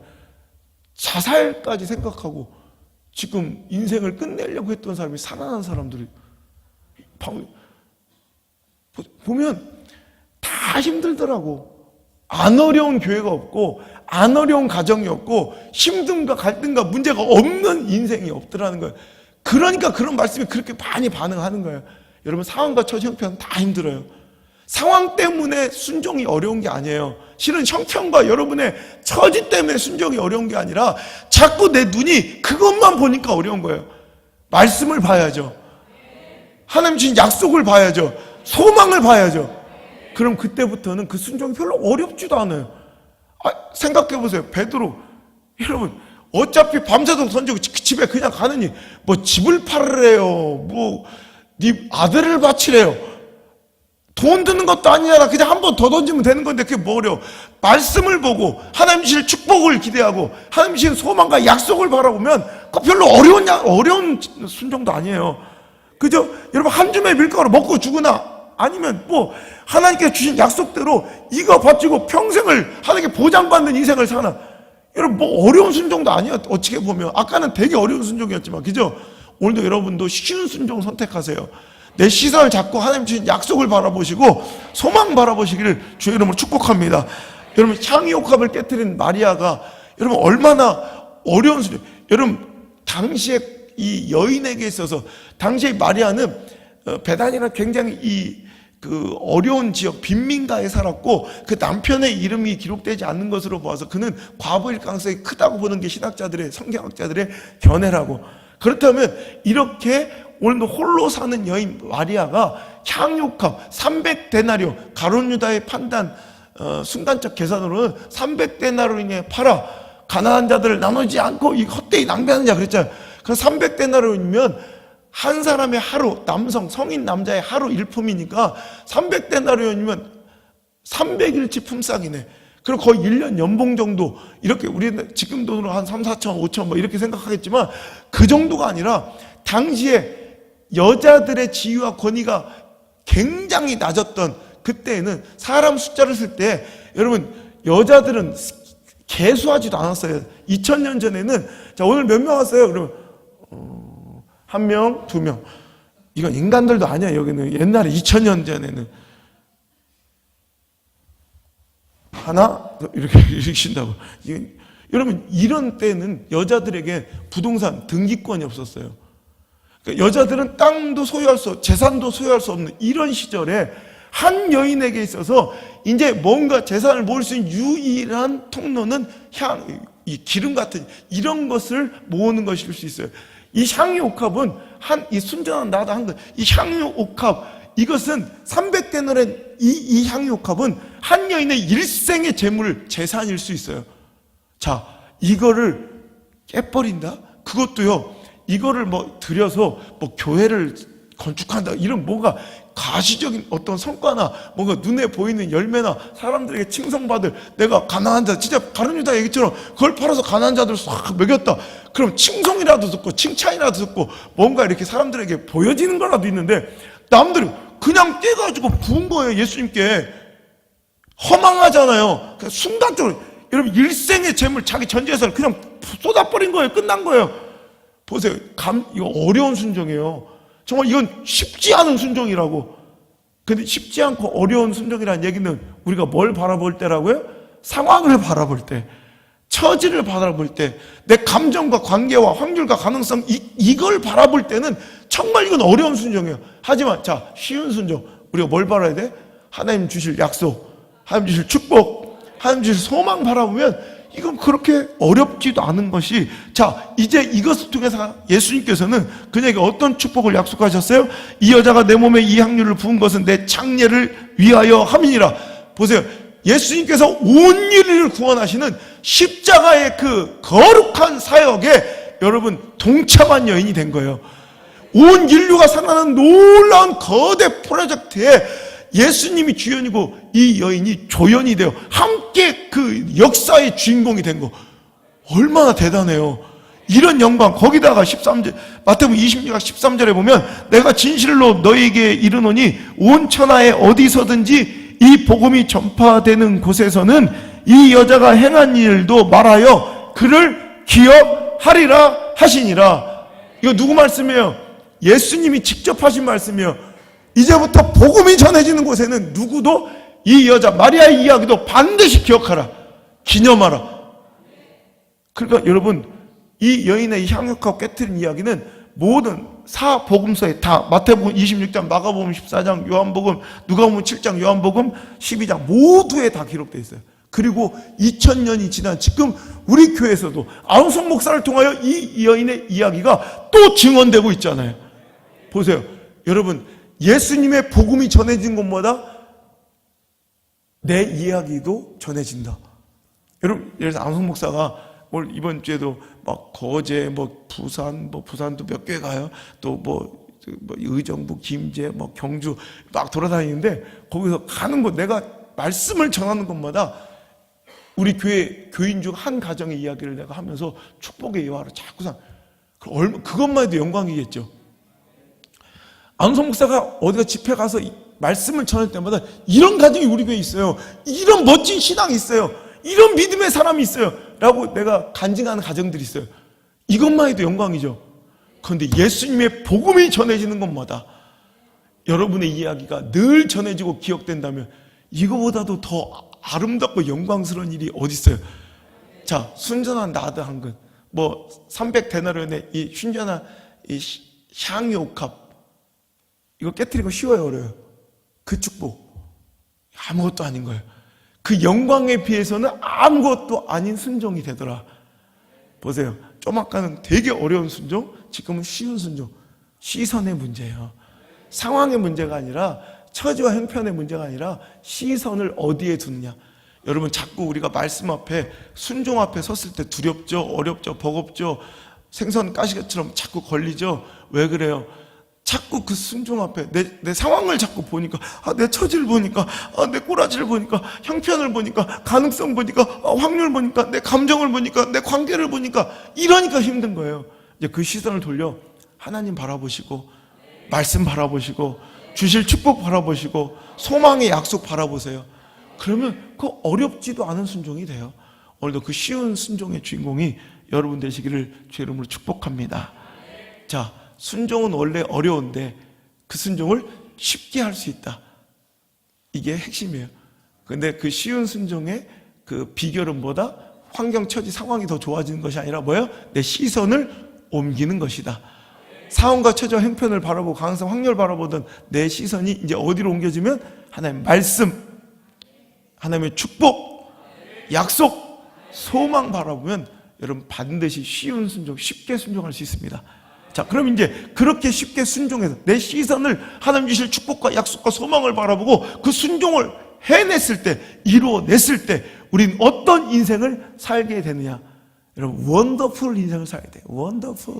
Speaker 1: 자살까지 생각하고 지금 인생을 끝내려고 했던 사람이 살아난 사람들이 보면 다 힘들더라고. 안 어려운 교회가 없고 안 어려운 가정이 없고 힘듦과 갈등과 문제가 없는 인생이 없더라는 거예요. 그러니까 그런 말씀이 그렇게 많이 반응하는 거예요. 여러분, 상황과 처지 형편 다 힘들어요. 상황 때문에 순종이 어려운 게 아니에요. 실은 형편과 여러분의 처지 때문에 순종이 어려운 게 아니라 자꾸 내 눈이 그것만 보니까 어려운 거예요. 말씀을 봐야죠. 하나님 주신 약속을 봐야죠. 소망을 봐야죠. 그럼 그때부터는 그 순종이 별로 어렵지도 않아요. 생각해 보세요. 베드로, 여러분, 어차피 밤새도록 선지고 집에 그냥 가느니 뭐 집을 팔으래요, 뭐 네 아들을 바치래요. 돈 드는 것도 아니잖아. 그냥 한 번 더 던지면 되는 건데 그게 뭐 어려워. 말씀을 보고 하나님 주실 축복을 기대하고 하나님 주신 소망과 약속을 바라보면 그 별로 어려운 순종도 아니에요. 그죠? 여러분, 한 줌의 밀가루 먹고 죽으나 아니면 뭐 하나님께 주신 약속대로 이거 바치고 평생을 하나님께 보장받는 인생을 사나, 여러분, 뭐 어려운 순종도 아니야. 어떻게 보면 아까는 되게 어려운 순종이었지만, 그죠? 오늘도 여러분도 쉬운 순종 선택하세요. 내 시선을 잡고 하나님 주신 약속을 바라보시고 소망 바라보시기를 주의 이름으로 축복합니다. 여러분, 향유옥합을 깨뜨린 마리아가 여러분 얼마나 어려운 순종. 여러분, 당시에 이 여인에게 있어서 당시에 마리아는 베단이나 굉장히 그 어려운 지역 빈민가에 살았고 그 남편의 이름이 기록되지 않는 것으로 보아서 그는 과부일 가능성이 크다고 보는 게 신학자들의, 성경학자들의 견해라고. 그렇다면 이렇게 오늘도 홀로 사는 여인 마리아가 향유값 300데나리오, 가룟 유다의 판단 순간적 계산으로는 300데나리오에 팔아 가난한 자들을 나누지 않고 이 헛되이 낭비하느냐 그랬잖아요. 그 300데나리오면 한 사람의 하루, 남성 성인 남자의 하루 일품이니까 300데나리오면 300일치 품삯이네. 그럼 거의 1년 연봉 정도, 이렇게 우리는 지금 돈으로 한 3, 4천, 5천 뭐 이렇게 생각하겠지만 그 정도가 아니라 당시에 여자들의 지위와 권위가 굉장히 낮았던 그때에는 사람 숫자를 쓸 때 여러분, 여자들은 개수하지도 않았어요. 2000년 전에는 자, 오늘 몇 명 왔어요? 그러면 1명, 2명. 이건 인간들도 아니야. 여기는 옛날에 2000년 전에는 하나 이렇게 쉰다고. 여러분, 이런 때는 여자들에게 부동산 등기권이 없었어요. 그러니까 여자들은 땅도 소유할 수, 재산도 소유할 수 없는 이런 시절에 한 여인에게 있어서 이제 뭔가 재산을 모을 수 있는 유일한 통로는 이 기름 같은 이런 것을 모으는 것일 수 있어요. 이 향유옥합은 이 순전한 나다 한 것. 이 향유옥합, 이것은 300데나리온 이 향유옥합은 한 여인의 일생의 재산일 수 있어요. 자, 이거를 깨버린다? 그것도요, 이거를 뭐 들여서 뭐 교회를 건축한다, 이런 뭔가 가시적인 어떤 성과나 뭔가 눈에 보이는 열매나 사람들에게 칭송받을, 내가 가난한 자, 진짜 가룟 유다 얘기처럼 그걸 팔아서 가난한 자들 싹 먹였다. 그럼 칭송이라도 듣고 칭찬이라도 듣고 뭔가 이렇게 사람들에게 보여지는 거라도 있는데, 남들이 그냥 떼가지고 부은 거예요. 예수님께. 허망하잖아요. 순간적으로 여러분, 일생의 재물, 자기 전 재산을 그냥 쏟아버린 거예요. 끝난 거예요. 보세요. 이거 어려운 순종이에요. 정말 이건 쉽지 않은 순종이라고. 근데 쉽지 않고 어려운 순종이라는 얘기는 우리가 뭘 바라볼 때라고요? 상황을 바라볼 때, 처지를 바라볼 때, 내 감정과 관계와 확률과 가능성, 이걸 바라볼 때는 정말 이건 어려운 순종이에요. 하지만 자, 쉬운 순종, 우리가 뭘 바라야 돼? 하나님 주실 약속, 하나님 주실 축복, 하나님 주실 소망 바라보면 이건 그렇게 어렵지도 않은 것이, 자, 이제 이것을 통해서 예수님께서는 그녀에게 어떤 축복을 약속하셨어요? 이 여자가 내 몸에 이 향유를 부은 것은 내 창례를 위하여 함이니라. 보세요. 예수님께서 온 인류를 구원하시는 십자가의 그 거룩한 사역에 여러분 동참한 여인이 된 거예요. 온 인류가 살아나는 놀라운 거대 프로젝트에 예수님이 주연이고 이 여인이 조연이 되어 함께 그 역사의 주인공이 된 거, 얼마나 대단해요. 이런 영광. 거기다가 13절, 마태복음 26장 13절에 보면 내가 진실로 너희에게 이르노니 온 천하에 어디서든지 이 복음이 전파되는 곳에서는 이 여자가 행한 일도 말하여 그를 기억하리라 하시니라. 이거 누구 말씀이에요? 예수님이 직접 하신 말씀이에요. 이제부터 복음이 전해지는 곳에는 누구도 이 여자 마리아의 이야기도 반드시 기억하라. 기념하라. 그러니까 여러분, 이 여인의 향유하고 깨트린 이야기는 모든 사복음서에 다, 마태복음 26장, 마가복음 14장, 요한복음, 누가복음 7장, 요한복음 12장 모두에 다 기록되어 있어요. 그리고 2000년이 지난 지금 우리 교회에서도 안홍석 목사를 통하여 이 여인의 이야기가 또 증언되고 있잖아요. 보세요. 여러분, 예수님의 복음이 전해진 곳마다 내 이야기도 전해진다. 여러분, 예를 들어서 안홍석 목사가 올 이번 주에도 막 거제, 부산도 몇 개 가요. 또 의정부, 김제, 경주 막 돌아다니는데 거기서 가는 곳, 내가 말씀을 전하는 곳마다 우리 교회 교인 중 한 가정의 이야기를 내가 하면서 축복의 예화로 자꾸 그것만 해도 영광이겠죠. 안홍석 목사가 어디가 집회 가서 말씀을 전할 때마다 이런 가정이 우리 교회에 있어요. 이런 멋진 신앙이 있어요. 이런 믿음의 사람이 있어요. 라고 내가 간증하는 가정들이 있어요. 이것만 해도 영광이죠. 그런데 예수님의 복음이 전해지는 것마다 여러분의 이야기가 늘 전해지고 기억된다면 이거보다도 더 아름답고 영광스러운 일이 어디 있어요? 자, 순전한 나드 한 근, 300데나리온의 이 순전한 이 향유 옥합, 이거 깨트리고 쉬워요, 어려워요? 그 축복 아무것도 아닌 거예요. 그 영광에 비해서는 아무것도 아닌 순종이 되더라. 보세요. 좀 아까는 되게 어려운 순종, 지금은 쉬운 순종. 시선의 문제예요. 상황의 문제가 아니라, 처지와 형편의 문제가 아니라 시선을 어디에 두느냐. 여러분, 자꾸 우리가 말씀 앞에, 순종 앞에 섰을 때 두렵죠, 어렵죠, 버겁죠, 생선 가시처럼 자꾸 걸리죠. 왜 그래요? 자꾸 그 순종 앞에 내 상황을 자꾸 보니까, 내 처지를 보니까, 내 꼬라지를 보니까, 형편을 보니까, 가능성 보니까, 확률 보니까, 내 감정을 보니까, 내 관계를 보니까, 이러니까 힘든 거예요. 이제 그 시선을 돌려 하나님 바라보시고, 말씀 바라보시고, 주실 축복 바라보시고, 소망의 약속 바라보세요. 그러면 그 어렵지도 않은 순종이 돼요. 오늘도 그 쉬운 순종의 주인공이 여러분 되시기를 주의 이름으로 축복합니다. 자, 순종은 원래 어려운데 그 순종을 쉽게 할 수 있다. 이게 핵심이에요. 근데 그 쉬운 순종의 그 비결은 뭐다? 환경, 처지, 상황이 더 좋아지는 것이 아니라 뭐예요? 내 시선을 옮기는 것이다. 상황과 처지와 형편을 바라보고 가능성, 확률을 바라보던 내 시선이 이제 어디로 옮겨지면 하나님의 말씀, 하나님의 축복, 약속, 소망 바라보면 여러분 반드시 쉬운 순종, 쉽게 순종할 수 있습니다. 자, 그럼 이제 그렇게 쉽게 순종해서 내 시선을 하나님 주실 축복과 약속과 소망을 바라보고 그 순종을 해냈을 때, 이루어냈을 때 우린 어떤 인생을 살게 되느냐. 여러분, 원더풀 인생을 살게 돼요. 원더풀.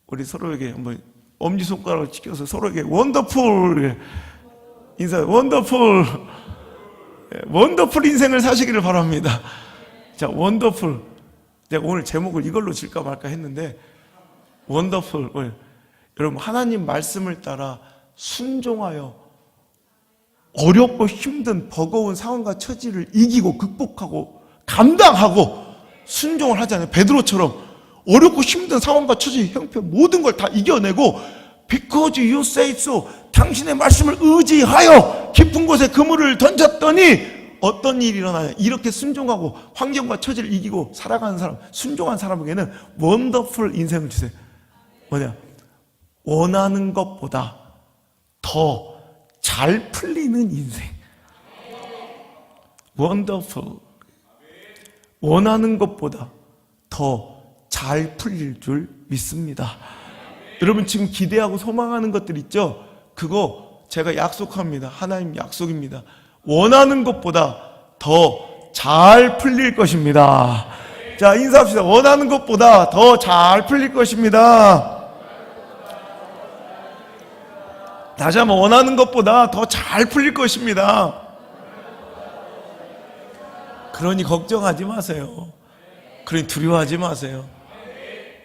Speaker 1: 우리 서로에게 한번 엄지손가락을 찍혀서 서로에게 원더풀 인사, 원더풀, 원더풀 인생을 사시기를 바랍니다. 자, 원더풀. 내가 오늘 제목을 이걸로 질까 말까 했는데, 원더풀. 여러분, 하나님 말씀을 따라 순종하여 어렵고 힘든 버거운 상황과 처지를 이기고 극복하고 감당하고 순종을 하잖아요. 베드로처럼 어렵고 힘든 상황과 처지, 형편 모든 걸 다 이겨내고 Because you say so, 당신의 말씀을 의지하여 깊은 곳에 그물을 던졌더니 어떤 일이 일어나냐. 이렇게 순종하고 환경과 처지를 이기고 살아가는 사람, 순종한 사람에게는 원더풀 인생을 주세요. 뭐냐? 원하는 것보다 더 잘 풀리는 인생. 원더풀. 원하는 것보다 더 잘 풀릴 줄 믿습니다. 여러분, 지금 기대하고 소망하는 것들 있죠? 그거 제가 약속합니다. 하나님 약속입니다. 원하는 것보다 더 잘 풀릴 것입니다. 자, 인사합시다. 원하는 것보다 더 잘 풀릴 것입니다. 다시 한번, 원하는 것보다 더 잘 풀릴 것입니다. 그러니 걱정하지 마세요. 그러니 두려워하지 마세요.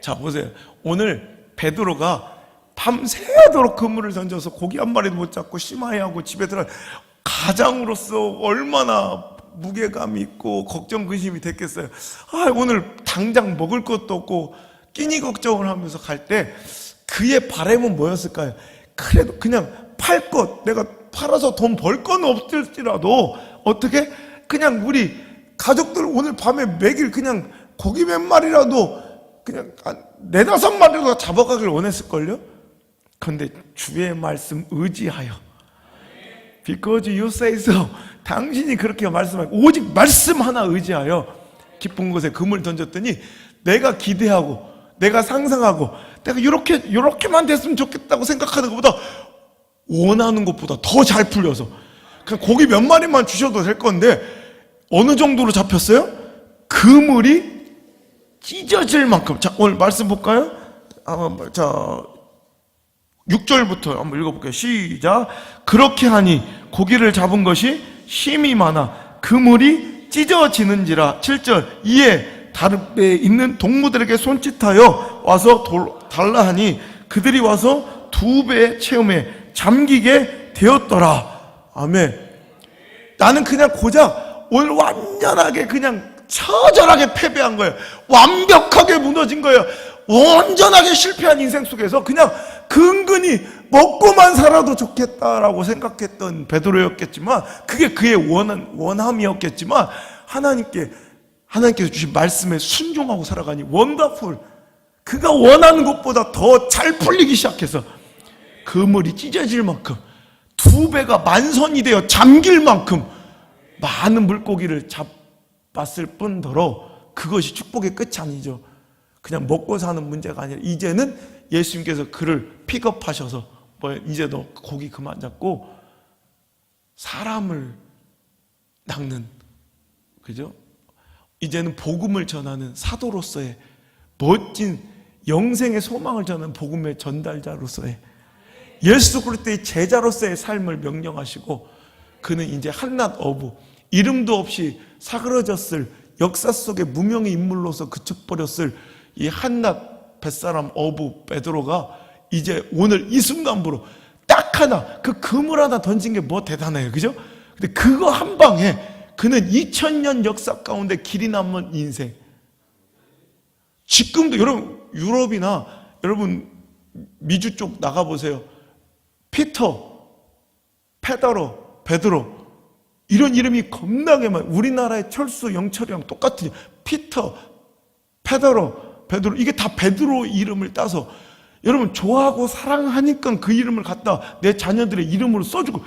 Speaker 1: 자, 보세요. 오늘 베드로가 밤새도록 그물을 던져서 고기 한 마리도 못 잡고 심하여하고 집에 들어 가장으로서 얼마나 무게감이 있고 걱정 근심이 됐겠어요. 오늘 당장 먹을 것도 없고 끼니 걱정을 하면서 갈 때 그의 바람은 뭐였을까요? 그래도 그냥 팔 것, 내가 팔아서 돈 벌 건 없을지라도 어떻게 그냥 우리 가족들 오늘 밤에 먹일 그냥 고기 몇 마리라도 그냥 네다섯 마리라도 잡아가길 원했을걸요? 그런데 주의 말씀 의지하여, because you say so, 당신이 그렇게 말씀하고 오직 말씀 하나 의지하여 깊은 곳에 그물 던졌더니 내가 기대하고 내가 상상하고 내가 이렇게만 됐으면 좋겠다고 생각하는 것보다 원하는 것보다 더 잘 풀려서 그냥 고기 몇 마리만 주셔도 될 건데 어느 정도로 잡혔어요? 그물이 찢어질 만큼. 자, 오늘 말씀 볼까요? 자, 6절부터 한번 읽어볼게요. 시작. 그렇게 하니 고기를 잡은 것이 힘이 많아 그물이 찢어지는지라. 7절. 이에 다른 배에 있는 동무들에게 손짓하여 와서 달라 하니 그들이 와서 두 배의 체험에 잠기게 되었더라. 아멘. 나는 그냥 고작 오늘 완전하게 그냥 처절하게 패배한 거예요. 완벽하게 무너진 거예요. 온전하게 실패한 인생 속에서 그냥 근근히 먹고만 살아도 좋겠다라고 생각했던 베드로였겠지만, 그게 그의 원함이었겠지만, 하나님께서 주신 말씀에 순종하고 살아가니 원더풀, 그가 원하는 것보다 더 잘 풀리기 시작해서 그물이 찢어질 만큼, 두 배가 만선이 되어 잠길 만큼 많은 물고기를 잡았을 뿐더러 그것이 축복의 끝이 아니죠. 그냥 먹고 사는 문제가 아니라 이제는 예수님께서 그를 픽업하셔서 이제 너 고기 그만 잡고 사람을 낚는, 그죠? 이제는 복음을 전하는 사도로서의 멋진 영생의 소망을 전하는 복음의 전달자로서의 예수 그리스도의 제자로서의 삶을 명령하시고, 그는 이제 한낱 어부, 이름도 없이 사그러졌을 역사 속의 무명의 인물로서 그쳐버렸을 이 한낱 뱃사람 어부 베드로가 이제 오늘 이 순간부로 딱 하나, 그 그물 하나 던진 게 뭐 대단해요, 그죠? 근데 그거 한 방에 그는 2000년 역사 가운데 길이 남은 인생, 지금도 여러분 유럽이나 여러분 미주 쪽 나가보세요. 피터, 베드로 이런 이름이 겁나게 많아요. 우리나라의 철수 영철이랑 똑같은 피터, 베드로 이게 다 베드로 이름을 따서 여러분 좋아하고 사랑하니까 그 이름을 갖다 내 자녀들의 이름으로 써주고,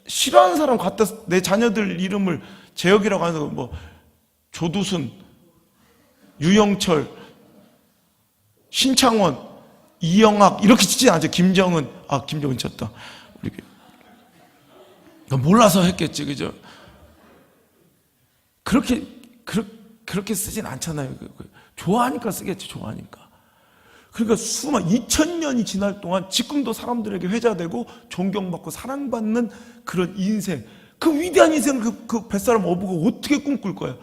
Speaker 1: 싫어하는 사람 갖다 내 자녀들 이름을 재혁이라고 하는 거 조두순, 유영철, 신창원, 이영학 이렇게 짓지 않죠. 김정은 쳤다. 우리 몰라서 했겠지, 그죠? 그렇게 쓰진 않잖아요. 좋아하니까 쓰겠지, 좋아하니까. 그러니까 2000년이 지날 동안 지금도 사람들에게 회자되고 존경받고 사랑받는 그런 인생, 그 위대한 인생을 그 뱃사람 어부가 어떻게 꿈꿀 거야?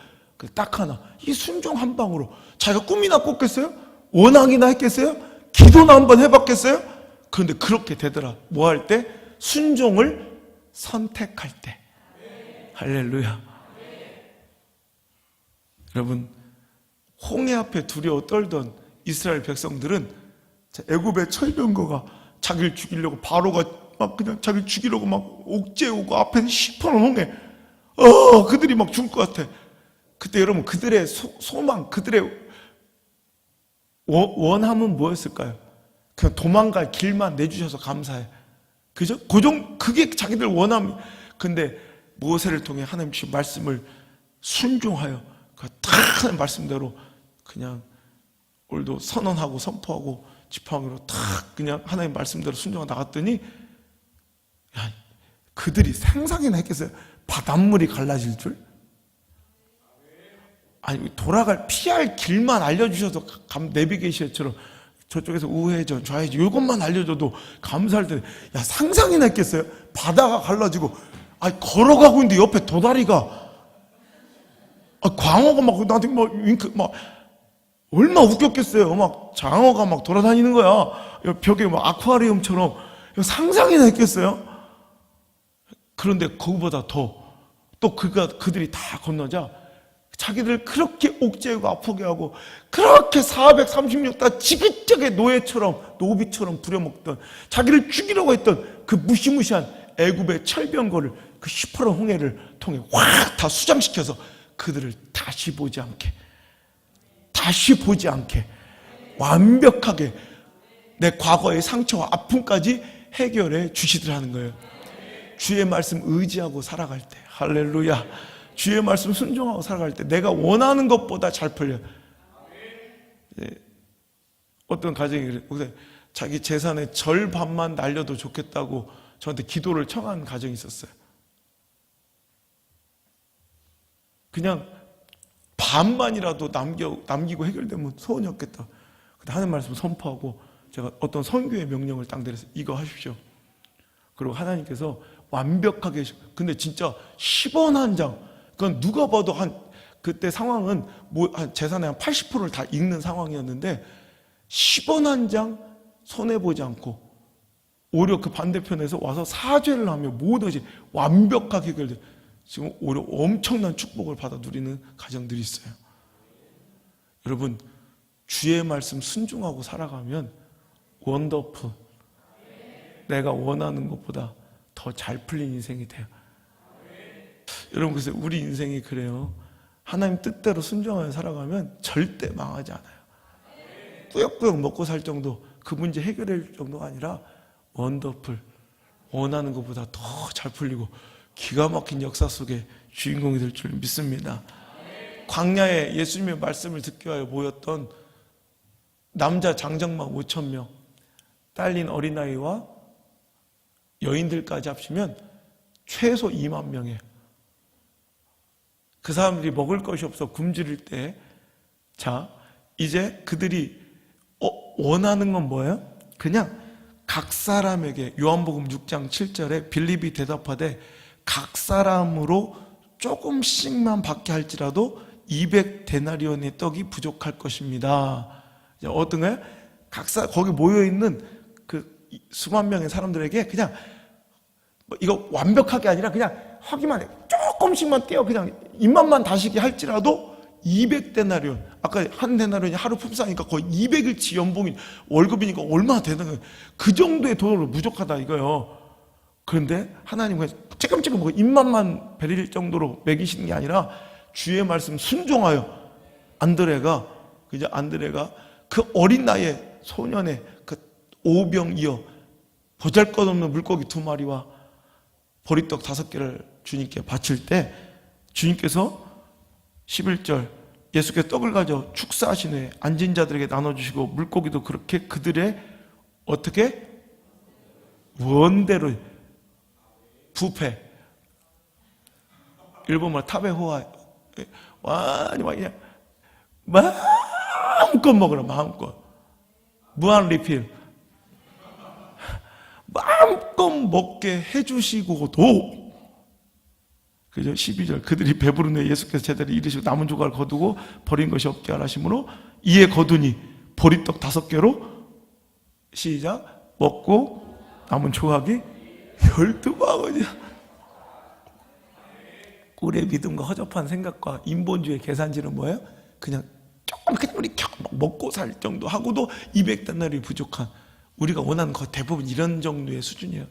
Speaker 1: 딱 하나, 이 순종 한 방으로 자기가 꿈이나 꿨겠어요? 원앙이나 했겠어요? 기도나 한번 해봤겠어요? 그런데 그렇게 되더라. 뭐 할 때? 순종을 선택할 때. 할렐루야. 여러분, 홍해 앞에 두려워 떨던 이스라엘 백성들은 애굽의 철병거가 자기를 죽이려고, 바로가 막 그냥 자기를 죽이려고 막 옥죄 오고 앞에는 시퍼런 홍해, 그들이 막 죽을 것 같아. 그때 여러분 그들의 소망, 그들의 원함은 뭐였을까요? 그냥 도망갈 길만 내주셔서 감사해, 그죠? 그게 자기들 원함. 근데 모세를 통해 하나님 주신 말씀을 순종하여 딱 하는 말씀대로 그냥 오늘도 선언하고 선포하고 지팡이로 탁 그냥 하나님 말씀대로 순종하고 나갔더니, 그들이 상상이나 했겠어요? 바닷물이 갈라질 줄? 아니, 피할 길만 알려주셔도 내비게이션처럼 저쪽에서 우회전, 좌회전 이것만 알려줘도 감사할 때, 상상이나 했겠어요? 바다가 갈라지고, 걸어가고 있는데 옆에 도다리가, 광어가 막 나한테 얼마나 웃겼겠어요. 막 장어가 막 돌아다니는 거야. 벽에 막 아쿠아리움처럼. 상상이나 했겠어요? 그런데 그거보다 더, 또 그들이 다 건너자 자기들 그렇게 옥죄고 아프게 하고 그렇게 436다 지긋하게 노비처럼 부려먹던, 자기를 죽이려고 했던 그 무시무시한 애굽의 철병거를 그 시퍼런 홍해를 통해 확 다 수장시켜서 그들을 다시 보지 않게 완벽하게 내 과거의 상처와 아픔까지 해결해 주시더라는 거예요. 주의 말씀 의지하고 살아갈 때, 할렐루야, 주의 말씀 순종하고 살아갈 때 내가 원하는 것보다 잘 풀려요. 어떤 가정이 그래, 자기 재산의 절반만 날려도 좋겠다고 저한테 기도를 청한 가정이 있었어요. 그냥 반만이라도 남기고 해결되면 소원이 없겠다. 근데 하는 말씀 선포하고 제가 어떤 선교의 명령을 딱 내려서 이거 하십시오. 그리고 하나님께서 완벽하게, 근데 진짜 10원 한 장, 그건 누가 봐도 그때 상황은 한 재산의 한 80%를 다 읽는 상황이었는데 10원 한 장 손해보지 않고 오히려 그 반대편에서 와서 사죄를 하며 모든 것이 완벽하게 해결돼 지금 오히려 엄청난 축복을 받아 누리는 가정들이 있어요. 여러분, 주의 말씀 순종하고 살아가면 원더풀, 내가 원하는 것보다 더 잘 풀린 인생이 돼요. 여러분, 글쎄 우리 인생이 그래요. 하나님 뜻대로 순종하여 살아가면 절대 망하지 않아요. 꾸역꾸역 먹고 살 정도, 그 문제 해결할 정도가 아니라 원더풀, 원하는 것보다 더 잘 풀리고 기가 막힌 역사 속에 주인공이 될 줄 믿습니다. 광야에 예수님의 말씀을 듣기 위하여 모였던 남자 장정막 5,000명, 딸린 어린아이와 여인들까지 합치면 최소 2만 명이에요. 그 사람들이 먹을 것이 없어 굶주릴 때, 자, 이제 그들이 원하는 건 뭐예요? 그냥 각 사람에게, 요한복음 6장 7절에 빌립이 대답하되 각 사람으로 조금씩만 받게 할지라도 200데나리온의 떡이 부족할 것입니다. 어떤 거예요? 거기 모여있는 그 수만 명의 사람들에게 그냥 이거 완벽하게 아니라 그냥 하기만 해. 조금씩만 떼어 그냥 입맛만 다시게 할지라도 200데나리온. 아까 한 데나리온이 하루 품삯이니까 거의 200일치 연봉이, 월급이니까 얼마나 되는 거예요. 그 정도의 돈으로 부족하다 이거예요. 그런데 하나님은 쬐끔쬐끔 먹고 입맛만 베릴 정도로 먹이시는 게 아니라 주의 말씀 순종하여 안드레가 그 어린 나이에 소년의 그 오병이어 보잘것없는 물고기 2마리와 보리떡 5개를 주님께 바칠 때 주님께서 11절 예수께서 떡을 가져 축사하신 후에 앉은 자들에게 나눠주시고 물고기도 그렇게 그들의 어떻게? 원대로 부패, 일본말 타베호아, 완전히 그냥 마음껏 먹으라, 마음껏. 무한 리필. 마음껏 먹게 해주시고도, 그죠? 12절. 그들이 배부른 후에 예수께서 제자리 이르시고 남은 조각을 거두고 버린 것이 없게 하시므로 이에 거두니 보리떡 5개로 시작. 먹고 남은 조각이 12바구니. 꿀의 믿음과 허접한 생각과 인본주의 계산지는 뭐예요? 그냥 조금 그냥 우리 먹고 살 정도 하고도 200데나리 부족한, 우리가 원하는 거 대부분 이런 정도의 수준이에요.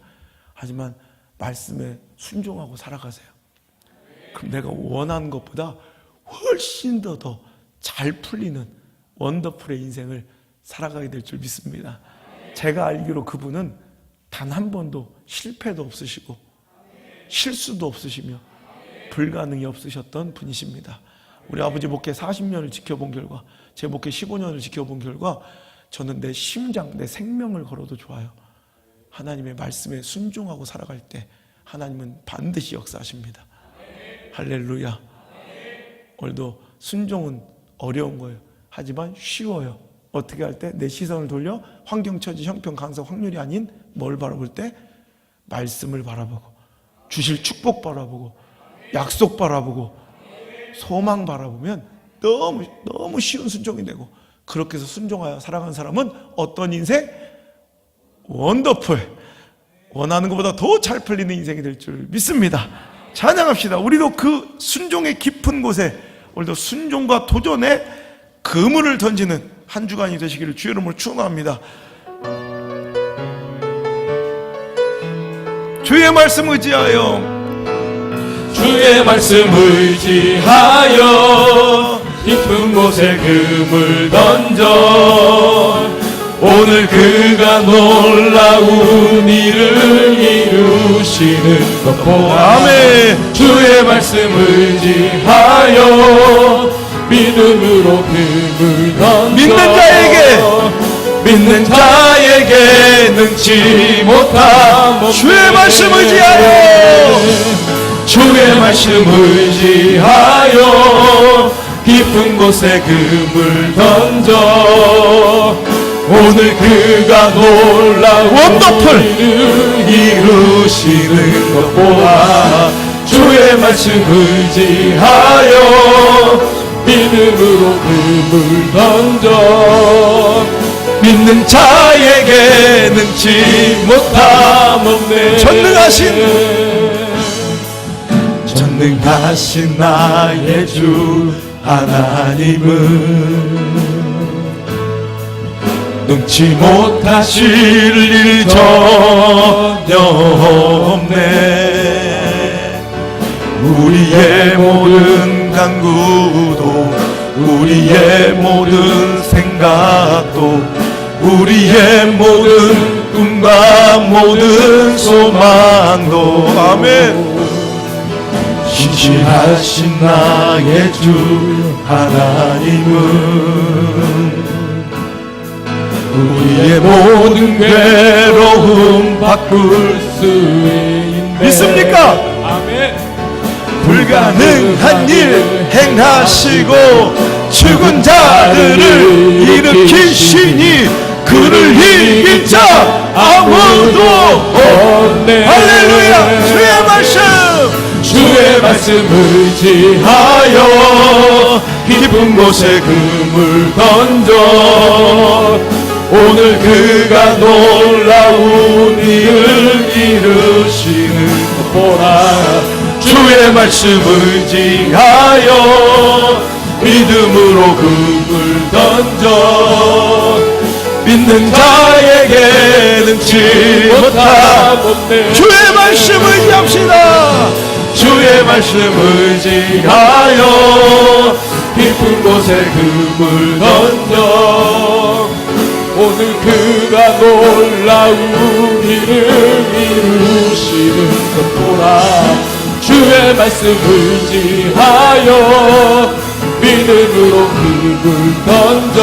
Speaker 1: 하지만 말씀에 순종하고 살아가세요. 그럼 내가 원하는 것보다 훨씬 더 잘 풀리는 원더풀의 인생을 살아가게 될 줄 믿습니다. 제가 알기로 그분은 단 한 번도 실패도 없으시고 실수도 없으시며 불가능이 없으셨던 분이십니다. 우리 아버지 목회 40년을 지켜본 결과, 제 목회 15년을 지켜본 결과 저는 내 심장, 내 생명을 걸어도 좋아요. 하나님의 말씀에 순종하고 살아갈 때 하나님은 반드시 역사하십니다. 할렐루야. 오늘도 순종은 어려운 거예요. 하지만 쉬워요. 어떻게 할 때? 내 시선을 돌려 환경, 처지, 형편, 강사, 확률이 아닌 뭘 바라볼 때? 말씀을 바라보고, 주실 축복 바라보고, 약속 바라보고, 소망 바라보면 너무 쉬운 순종이 되고, 그렇게 해서 순종하여 살아가는 사람은 어떤 인생? 원더풀. 원하는 것보다 더 잘 풀리는 인생이 될 줄 믿습니다. 찬양합시다. 우리도 그 순종의 깊은 곳에 오늘도 순종과 도전에 그물을 던지는 한 주간이 되시기를 주의 이름으로 축원합니다. 주의 말씀 의지하여,
Speaker 2: 주의 말씀 의지하여 깊은 곳에 그물 던져 오늘 그가 놀라운 일을 이루시는 것 보아.
Speaker 1: 아멘.
Speaker 2: 주의 말씀 의지하여 믿음으로 그물 던져 믿는 자에게 능치 못함
Speaker 1: 주의 말씀 의지하여,
Speaker 2: 주의 말씀 의지하여 깊은 곳에 그물 던져 오늘 그가 놀라운
Speaker 1: 원더풀
Speaker 2: 일을 이루시는 것 보아. 주의 말씀 의지하여 믿음으로 그물 던져 믿는 자에게 능치 못함 없네. 전능하신 나의 주 하나님은 능치 못하실 일 전혀 없네.
Speaker 1: 우리의 모든 간구도, 우리의 모든 생각도, 우리의 모든 꿈과 모든 소망도, 아멘.
Speaker 2: 신실하신 나의 주 하나님은 우리의 모든 괴로움 바꿀 수 있네.
Speaker 1: 믿습니까?
Speaker 2: 아멘.
Speaker 1: 불가능한 일 행하시고 죽은 자들을 일으키시니 그를 이긴 자 아무도 없네. 할렐루야. 주의 말씀 의지하여 깊은 곳에 그물 던져 오늘 그가 놀라운 일을 이루시는 것 보라. 주의 말씀 의지하여 믿음으로 그물 던져 믿는 자에게 능치 못함 없네. 주의 말씀 의지합시다. 주의 말씀 의지하여 깊은 곳에 그물 던져 오늘 그가 놀라운 일을 이루시는 것 보라. 주의 말씀 의지하여 믿음으로 그물 던져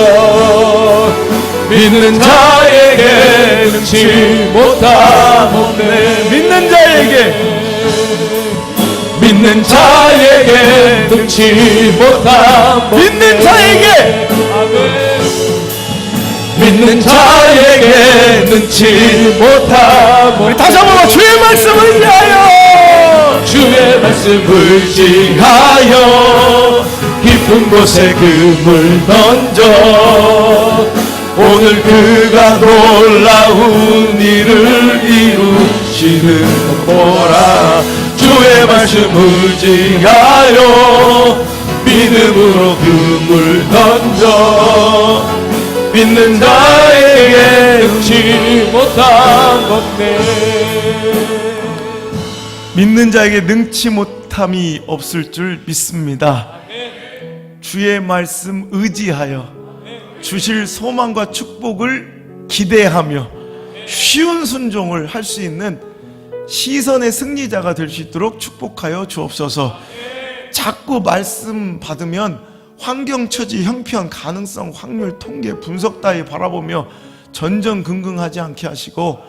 Speaker 1: 믿는 자에게 능치 못함 없네. 믿는 자에게 능치 못함 없네. 믿는 자에게 믿는 자에게 능치 못함 없네. 다시 한번 주의 말씀 의지하여 주의 말씀 의지하여 깊은 곳에 그물 던져 오늘 그가 놀라운 일을 이루시는 것 보라. 주의 말씀 의지하여 믿음으로 그물 던져 믿는 자에게 능치 못함 없네. 믿는 자에게 능치 못함이 없을 줄 믿습니다. 주의 말씀 의지하여 주실 소망과 축복을 기대하며 쉬운 순종을 할 수 있는 시선의 승리자가 될 수 있도록 축복하여 주옵소서. 자꾸 말씀 받으면 환경, 처지, 형편, 가능성, 확률, 통계, 분석 따위 바라보며 전전긍긍하지 않게 하시고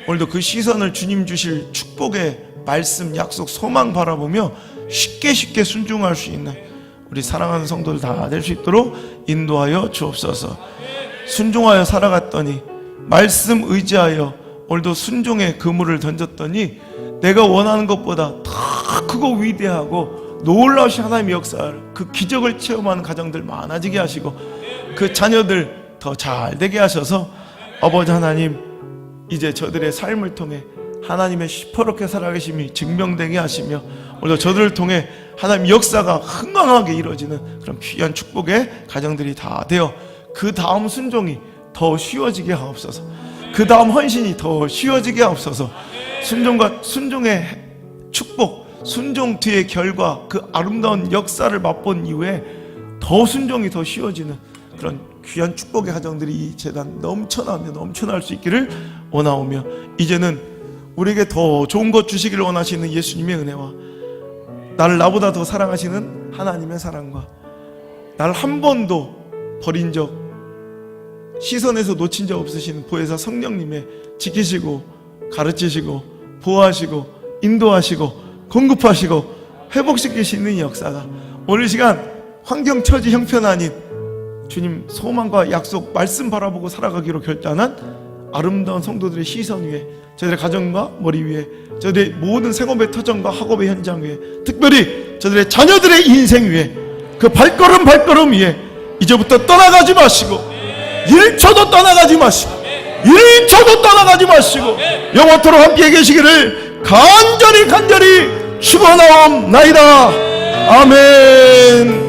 Speaker 1: 오늘도 그 시선을 주님 주실 축복의 말씀, 약속, 소망 바라보며 쉽게 순종할 수 있는 우리 사랑하는 성도들 다 될 수 있도록 인도하여 주옵소서. 순종하여 살아갔더니 말씀 의지하여 오늘도 순종의 그물을 던졌더니 내가 원하는 것보다 더 크고 위대하고 놀라우신 하나님의 역사를 그 기적을 체험하는 가정들 많아지게 하시고 그 자녀들 더 잘 되게 하셔서 아버지 하나님 이제 저들의 삶을 통해 하나님의 시퍼렇게 살아계심이 증명되게 하시며 오늘 저들을 통해 하나님 역사가 흥왕하게 이루어지는 그런 귀한 축복의 가정들이 다 되어 그 다음 순종이 더 쉬워지게 하옵소서. 그 다음 헌신이 더 쉬워지게 하옵소서. 순종과 순종의 축복, 순종 뒤의 결과, 그 아름다운 역사를 맛본 이후에 더 순종이 더 쉬워지는 그런 귀한 축복의 가정들이 이 재단 넘쳐나며 넘쳐날 수 있기를 원하오며, 이제는 우리에게 더 좋은 것 주시기를 원하시는 예수님의 은혜와 나를 나보다 더 사랑하시는 하나님의 사랑과 나를 한 번도 버린 적, 시선에서 놓친 적 없으신 보혜사 성령님의 지키시고 가르치시고 보호하시고 인도하시고 공급하시고 회복시키시는 이 역사가 오늘 시간 환경 처지 형편 아닌 주님 소망과 약속 말씀 바라보고 살아가기로 결단한 아름다운 성도들의 시선 위에, 저들의 가정과 머리 위에, 저들의 모든 생업의 터전과 학업의 현장 위에, 특별히 저들의 자녀들의 인생 위에, 그 발걸음 위에 이제부터 떠나가지 마시고 1초도 떠나가지 마시고 1초도 떠나가지 마시고 영원토록 함께 계시기를 간절히 축원하옵나이다. 아멘.